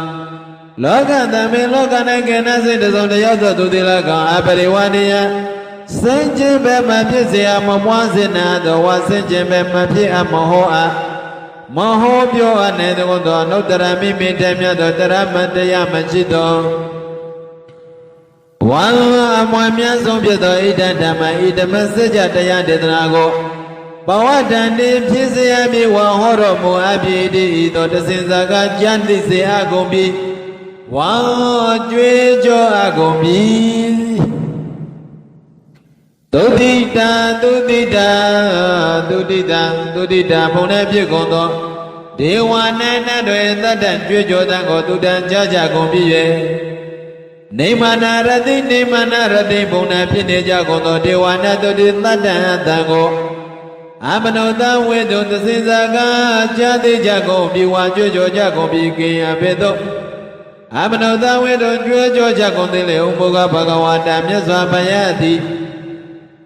လောကသမေလောက၌ကေနစိတ်တစုံတယောက်သောသူတိ၎င်းအပရိဝတ္တိယစင်ကြင်ပဲမဖြစ်เสียမမွားစေနာသောဝါစင်ကြင်ပဲမဖြစ်အမဟောအမဟောပြောအပ်နေသောအနုတ္တရမိမိတည်းမြတ်သောတရမတရားမရှိသောဝါအမွေမြတ်ဆုံးဖြစ်သောဣဒံဓမ္မဣဓမ္မစကြာတရားဒေသနာကိုဘဝတန်တိဖြစ်စေအပ်ပြီးဝါဟောတော်မူအပ်ပြီးဤသောတစင်စကားကြံသိစေအပ်ကုန်ပြီးဝါကြွေးကြောအပ်ကုန်ပြီသုတိတာသုတိတာသုတိတာသုတိတာဘုံနဲ့ဖြစ်ကုန်သောဒေဝနာနတ်တွေသတ္တကြွေးကြောတံကိုသူတံကြကြကုန်ပြီ၍နေမနာရတိနေမနာရတိဘုံနဲ့ဖြစ်နေကြကုန်သောဒေဝနာတို့သည်သတ္တအတံကိုအမနောတဝေတုသစိစကားကြာသိကြကုန်ပြီဝါကြွေးကြောကြကုန်ပြီကိယဘေသောအမနောတဝေတုကြွေးကြောကြကုန်သည်လေဥပုဂ္ဂဘဂဝတာမြတ်စွာဘုရားသည်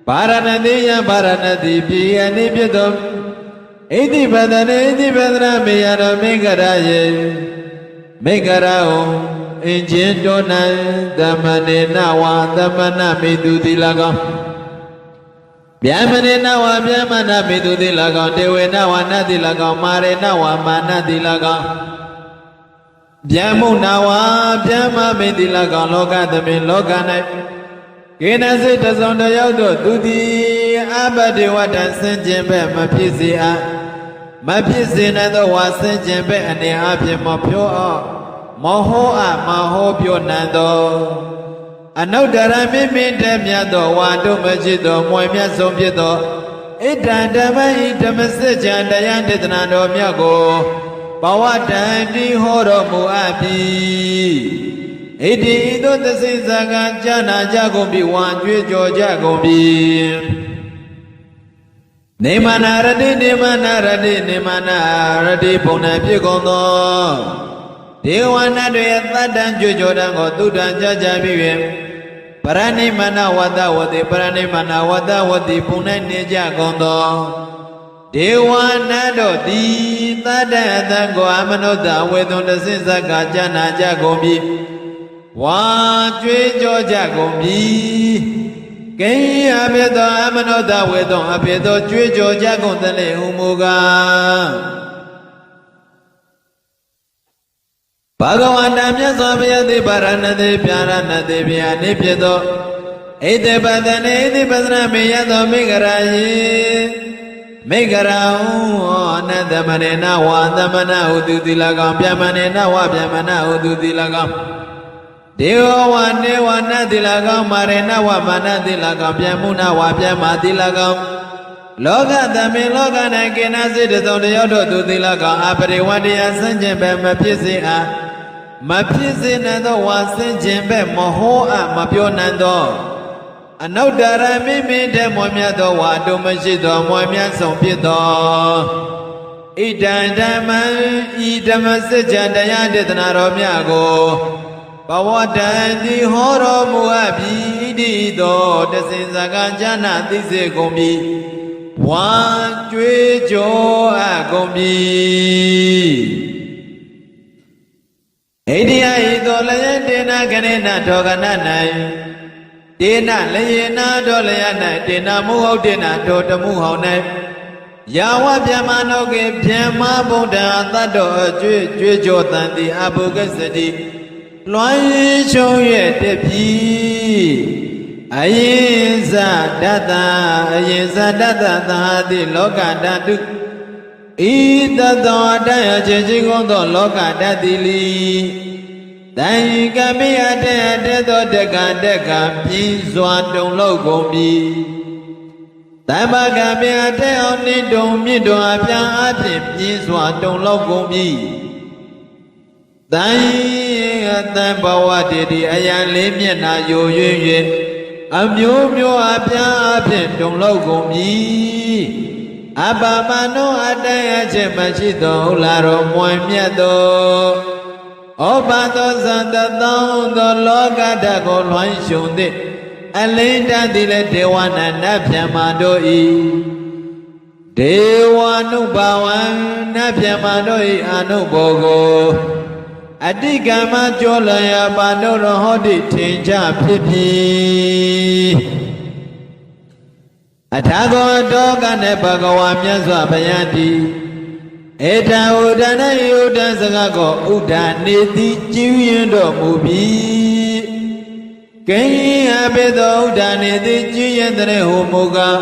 ဗာရဏတိယဗာရဏတိပြည်အနိဖြစ်သောဣတိပဒနေဣတိပဒနာမေယတော်မင်္ဂရာယေမင်္ဂရာဟုအင်ချင်းတော်၌သမနေနဝသမနမိတုတိ၎င်းဗျမနေနဝဗျမနမိတုတိ၎င်းဒေဝေနဝနတိ၎င်းမာရေနဝမာနတိ၎င်းဗျမုနဝဗျမမိတိ၎င်းလောကသမေလောက၌ကေနစိတ်တစုံတယောက်တို့သူသည်အဘဒေဝတံစင်ကျင်ပဲမဖြစ်စေအပ်မဖြစ်စေနိုင်သောဝါစင်ကျင်ပဲအနေအဖြင့်မပြောအောင်မဟောအပ်မဟောပြောနိုင်သောအနုတ္တရမိမိတည်းမြတ်သောဝါတို့မရှိသောမွေမြတ်ဆုံးဖြစ်သောဣဒံဓမ္မဤဓမ္မစကြာတရားဒေသနာတော်မြတ်ကိုဘဝတန်တိဟောတော်မူအပ်ပြီဣတိသောသစိစကကြာနာကြကုန်ပြီဝါကြွေးကြောကြကုန်ပြီ နေမနာရတိနေမနာရတိနေမနာရတိဘုံနဲ့ဖြစ်ကုန်သောဒေဝနာတွေရဲ့တတ္တံကြွကြတံကိုသုတ္တံကြကြပြီးပြီပရဏိမနာဝတ္တဝတိပရဏိမနာဝတ္တဝတိဘုံနဲ့နေကြကုန်သောဒေဝနာတို့ဒီတတ္တအတံကိုအမနုဿဝေသွန်တဆင့်ဇက်ကကြနာကြကုန်ပြီဝါကြွေးကြောကြကုန်ပြီကိအဘေသောအမနုဿဝေသွန်အဘေသောကြွေးကြောကြကုန်တလေဟုမူကားဘဂဝန္တမြတ်စွာဘုရားသည်ဗာရဏတိပြာရဏတိဗျာနိဖြစ်သောဣတိပဒနေဣတိပဒနာမေယသောမိဂရာယေမိဂရာဟုအနတမနေနဝသမနဟုသူတိလကောင်ဗျမနေနဝဗျမနဟုသူတိလကောင်ဒေဝဝနေဝနတိလကောင်မာရေနဝမနတိလကောင်ဗျမုနဝဗျမတိလကောင်လောကသမေလောက၌ကိနာစိတသုံးတယောက်တို့သူတိလကောင်အပရိဝတ္တယဆန့်ကျင်ပဲမဖြစ်စေအားမဖြစ်စေနိုင်သောဝါဆန့်ကျင်ပဲမဟောအပ်မပြောနိုင်သောအနုတ္တရမိမိတဲ့မွန်မြတ်သောဝါတို့မရှိသောမွန်မြတ်ဆုံးဖြစ်သောဣဒံဓမ္မံဤဓမ္မစကြာတရားဒေသနာတော်မြတ်ကိုဘဝတံတိဟောတော်မူအပ်ပြီဣတိသောတစင်စကားဉာဏသိစေကုန်ပြီဝါကြွေးကြောအပ်ကုန်ပြီဣတိယဤသောလယတေနခဏေနထောကန၌တေနလယေနာတော်လယ၌တေနမုဟုတ်တေနထောတမှုဟော၌ယာဝဗျမနောကေဗျမဗုဒ္ဓသတ္တောအကျွေးကြွေးကြောတန်တိအဘုဂစတိလွှမ်းချုံရဲ့တပြီအယင်ဇဒတ္တအယင်ဇဒတ္တသာတိလောကဓာတုဤတသောအတ္တအချင်းချင်းကုန်သောလောကဓာတ်တိလီတန်ကမိအတ္တအတ္တသောတက္ကတက္ကပြင်းစွာတုံလောက်ကုန်ပြီတမ္ပကမိအတ္တအောင်နိတုံမြင့်တော်အပြာအဖြစ်ပြင်းစွာတုံလောက်ကုန်ပြီတန်အတံဘဝတည်တည်အယံလေးမျက်နာယို၍အမျိုးမျိုးအပြာအဖြစ်တုံလောက်ကုန်ပြီအပမနောအတ္တအချက်မရှိသောဟုလာတော်မွန်မြတ်သောဩဘာသောသံတသောသောလောကဓာတ်ကိုလွှမ်းရှုံသည့်အလင်းတန်သည်လည်းဒေဝနာနတ်ဗျမတို့ဤဒေဝနုဘဝံနတ်ဗျမတို့ဤအနုဘောကိုအတိကမ္မကြောလျာပါတို့တော်ဟောတိထင်ကြဖြစ်ပြီအထာဂောတောကနဲ့ဘဂဝါမြတ်စွာဘုရားတိဧတံဥဒ္ဒနယုဒ္ဒစကားကိုဥဒ္ဒနေတိကျူးရင်တော်မူပြီကိအဘေသောဥဒ္ဒနေတိကျူးရင်တဲ့ဟူမူကား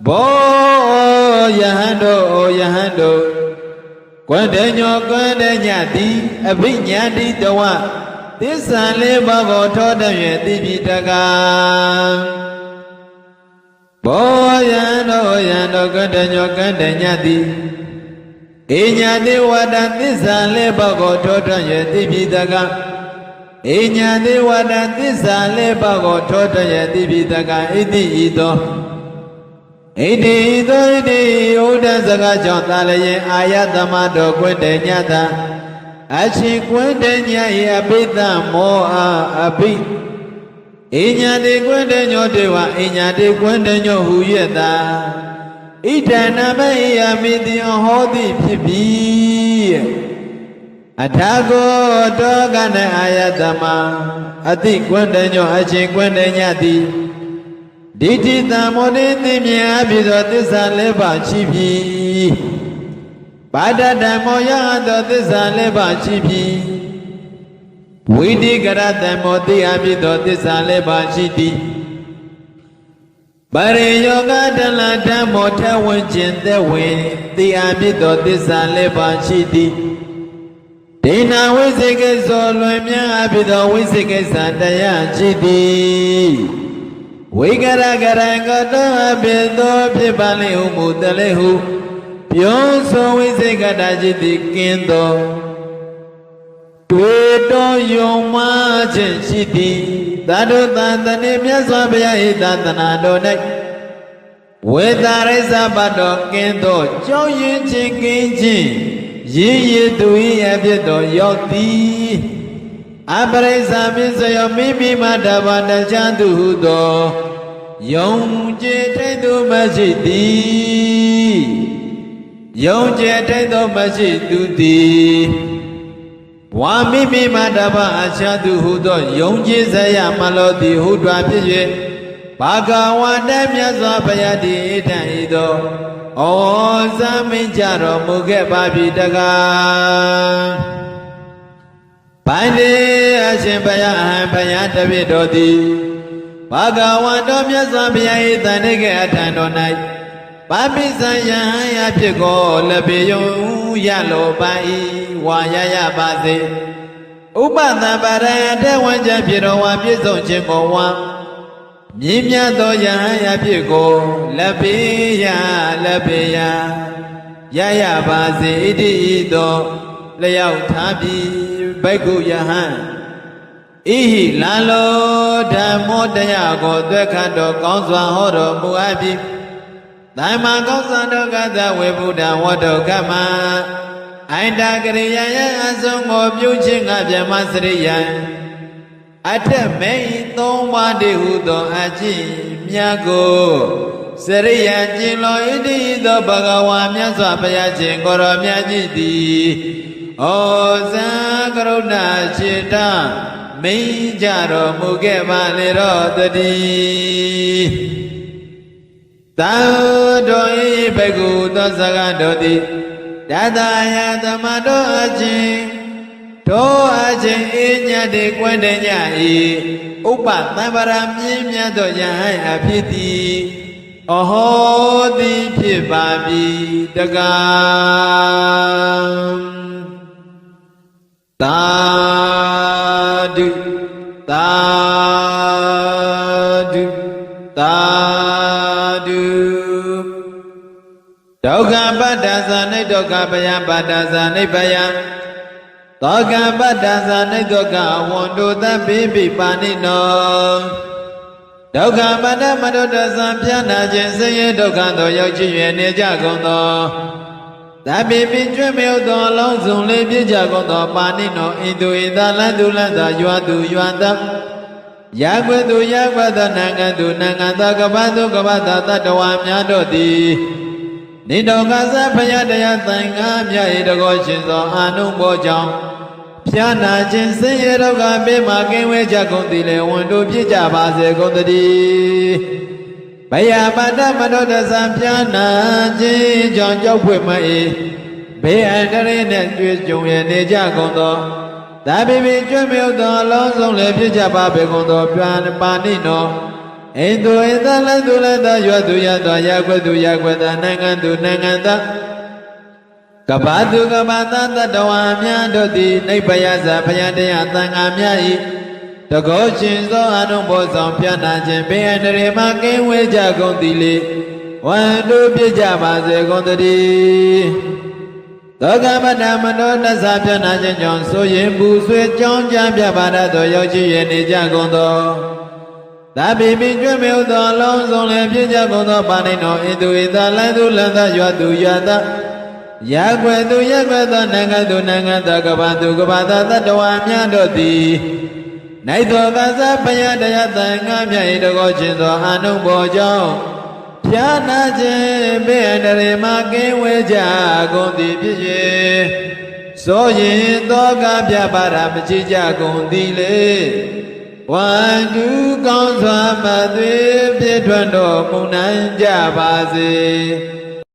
ဘောယဟန်တို့ယဟန်တို့ကွန္တညောကွန္တညတိအဘိညာတိတဝသစ္စာလေးပါးကိုထောတတ်၍သိပြီတကားဘောယံတို့ယံတို့ကတညောကတညတိဧညာတိဝတ္တသစ္စာလေးပါးကိုထောထွက်၍သိပြီတကားဧညာတိဝတ္တသစ္စာလေးပါးကိုထောထွက်၍သိပြီတကားဣတိဤသောဣတိသောဣတိဥဒ္ဒစကားကြောင့်သာလျင်အာယသမတော်ကွင့်တေညတာအရှင်ကွင့်တေည၏အဘိဓမ္မောအဘိဣညာတိကွင့်တေညောတေဝဣညာတိကွင့်တေညောဟူ၍သာဣဒံနမေယမိတိဟောတိဖြစ်ပြီအထာကိုတောကနဲ့အာယသမအတိကွင့်တေညောအရှင်ကွင့်တေညတိဒိဋ္ဌိတံမောတိသိမြင်အဖြစ်သောသစ္စာလေးပါးရှိပြီပါဒတံမောယသောသစ္စာလေးပါးရှိပြီဝိတိကရတံမောတိအဖြစ်သောသစ္စာလေးပါးရှိသည်ပရိယောဂတလဓမ္မောထဝင်ခြင်းသက်ဝင်တိအဖြစ်သောသစ္စာလေးပါးရှိသည်ဒိဏဝိသေကိသောလွင်မြအဖြစ်သောဝိသေကိသတရားရှိသည်ဝိကရကရံကတောအပိသောဖြစ်ပါလေဟုမူတလေဟုပြောဆိုဝိသေကတာจิตတိကင်းသောတွေ့တော်ယုံမှခြင်းရှိသည်သာဓုသံတနေမြတ်စွာဘုရား၏သာသနာတော်၌ ဝေတာရိစ္ဆပတ်တော်ကင်းသောကြောင်းရင်ချင်းကင်းချင်းရည်ရည်သူ၏အဖြစ်တော်ရောက်သည်အပရိစ္ဆာမစ္စယောမိမိမတဘာတချမ်းသူဟုသောယုံကြည်ထိတ်သူမရှိသည်ယုံကြည်ထိတ်သောမရှိသူသည်ဝါမိမိမတဘာအချမ်းသူဟုသောယုံကြည်စရာမလောသည်ဟုတွာဖြစ်၍ဘာဂဝါတမြတ်စွာဘုရားတည်ထံဤသောဩဇာမင်းကြတော်မူခဲ့ပါပြီတကားဘိုင်းလေအရှင်ဘုရားအဟံဘုရားတပည့်တော်သည်ဘာဂဝါတော်မြတ်စွာဘုရား၏တန်တိကအထံတော်၌ပါပိစံယဟံယဖြစ်ကိုလက်ပေယုံရလိုပါ၏ဝါရရပါစေဥပသံပါရတဲ့ဝံကြဖြစ်တော်ဝါပြည့်စုံခြင်းကိုဝါမြင်းမြတ်သောယဟန်ရဖြစ်ကိုလက်ပေယရရပါစေဣတိဤသောလျောက်ထားပြီးဘိက္ခုယဟန်ဣဟိလာလောဓမ္မောတရားကိုသွဲခတ်တော်ကောင်းစွာဟောတော်မူအပ်ပြီးသမ္မာကောင်းစွာတော်ကသဝေဗုဒ္ဓဝတ္တောကမ္မအိန္ဒကရိယာယအဆုံးကိုပြုခြင်းကဗြဟ္မစရိယံအထက်မေဤသုံးပါးတည်းဟုသောအကျင့်မြတ်ကိုစရိယကျင်လောဣတိသောဘဂဝါမြတ်စွာဘုရားရှင်ကိုရောမြတ်ကြီးသည်ဩဇံကရုဏာစေတမိန်ကြတော်မူခဲ့ပါလေတော့တည်းသာတော်ဤဘဂုသောစကားတော်သည်တတယသမတော်အချင်းတောအချင်းအေးညတ်တွေကွန်းတဲ့ညဤဥပသံဗရာမြင်းမြတ်သောယဟန်အဖြစ်သည်အဟောသည်ဖြစ်ပါပြီတကားသာဓုသာဓုသာဓုဒုက္ခပတ္တဇာနိဒုက္ခပယပတ္တဇာနိဗယသောကပတ္တဇာနိဒုက္ခဝန္တုသဗ္ဗိပိပါဏိနောဒုက္ခပတ္တမတုတ္တဇံပြနာခြင်းဆင်းရဲဒုက္ခသောရောက်ချင်၍နေကြကုန်သောသဗ္ဗိပိကျွတ်မြောက်သောအလုံးစုံလေးပြည့်ကြကုန်သောပါဏိနောဣတုဣသလန္တုလန္တရွာသူရွာတယာကွေသူယာကွသနိုင်ငံသူနိုင်ငံသကပ္ပသူကပ္ပသတတ္တဝါများတို့သည်နိတောကသဖယတရားသံဃာမြတ်၏တကောရှင်သောအာနုဘောကြောင့်ဖြာနာခြင်းဆင်းရဲဒုက္ခပေးမှကင်းဝေးကြကုန်သည်လေဝန်တို့ပြည့်ကြပါစေကုန်သတည်းဘယပါဒမတောတသံဖြာနာခြင်းကြောင့်ကြောက်ဖွေ့မှ၏ဘေးအန္တရာယ်နှင့်တွေ့ကြုံရနေကြကုန်သောသာဘိပိကျွတ်မြောက်သောအလုံးစုံလည်းဖြစ်ကြပါပေကုန်သောပြန်ပါဏိနောဣန္ဒုဣသလန္တုလတရွတ်သူရသောယာကွသူယာကွတနိုင်ငံသူနိုင်ငံတကပ္ပသူကပ္ပသတတ္တဝါများတို့သည်နိဗ္ဗယဇဘုရားတရားသံဃာများ၏တကောရှင်သောအနုဘောဆောင်ပြနာခြင်းဘေးအန္တရာယ်မှကင်းဝေးကြကုန်သည်လေဝန်တို့ပြကြပါစေကုန်သတည်းသောကပတ္တမနောတသပြနာခြင်းကြောင့်ဆိုရင်ပူဆွေးကြောင်းကြပြပါရသောရောက်ချင်ရနေကြကုန်သောသာဘိပိကျွတ်မြောက်သောအလုံးစုံလည်းပြည့်ကြကုန်သောပါဏိနောဣတုဣသလန္တုလန္တရွာသူရွာတယာကွယ်သူယာကွယ်သောနိုင်ငံသူနိုင်ငံတကပ္ပသူကပ္ပသတတ္တဝါများတို့သည်နိုင်သောကသဘယတရားသံဃာမြတ်၏တကောရှင်သောအာနုဘောကြောင့်ဖြာနာခြင်းဘေးအန္တရာယ်မှကင်းဝေးကြကုန်သည်ဖြစ်၍ဆိုရင်သောကပြပါရမကြည်ကြကုန်သည်လေဝန္တုကောင်းစွာမသွေပြည့်ထွန်းတော်မူနိုင်ကြပါစေ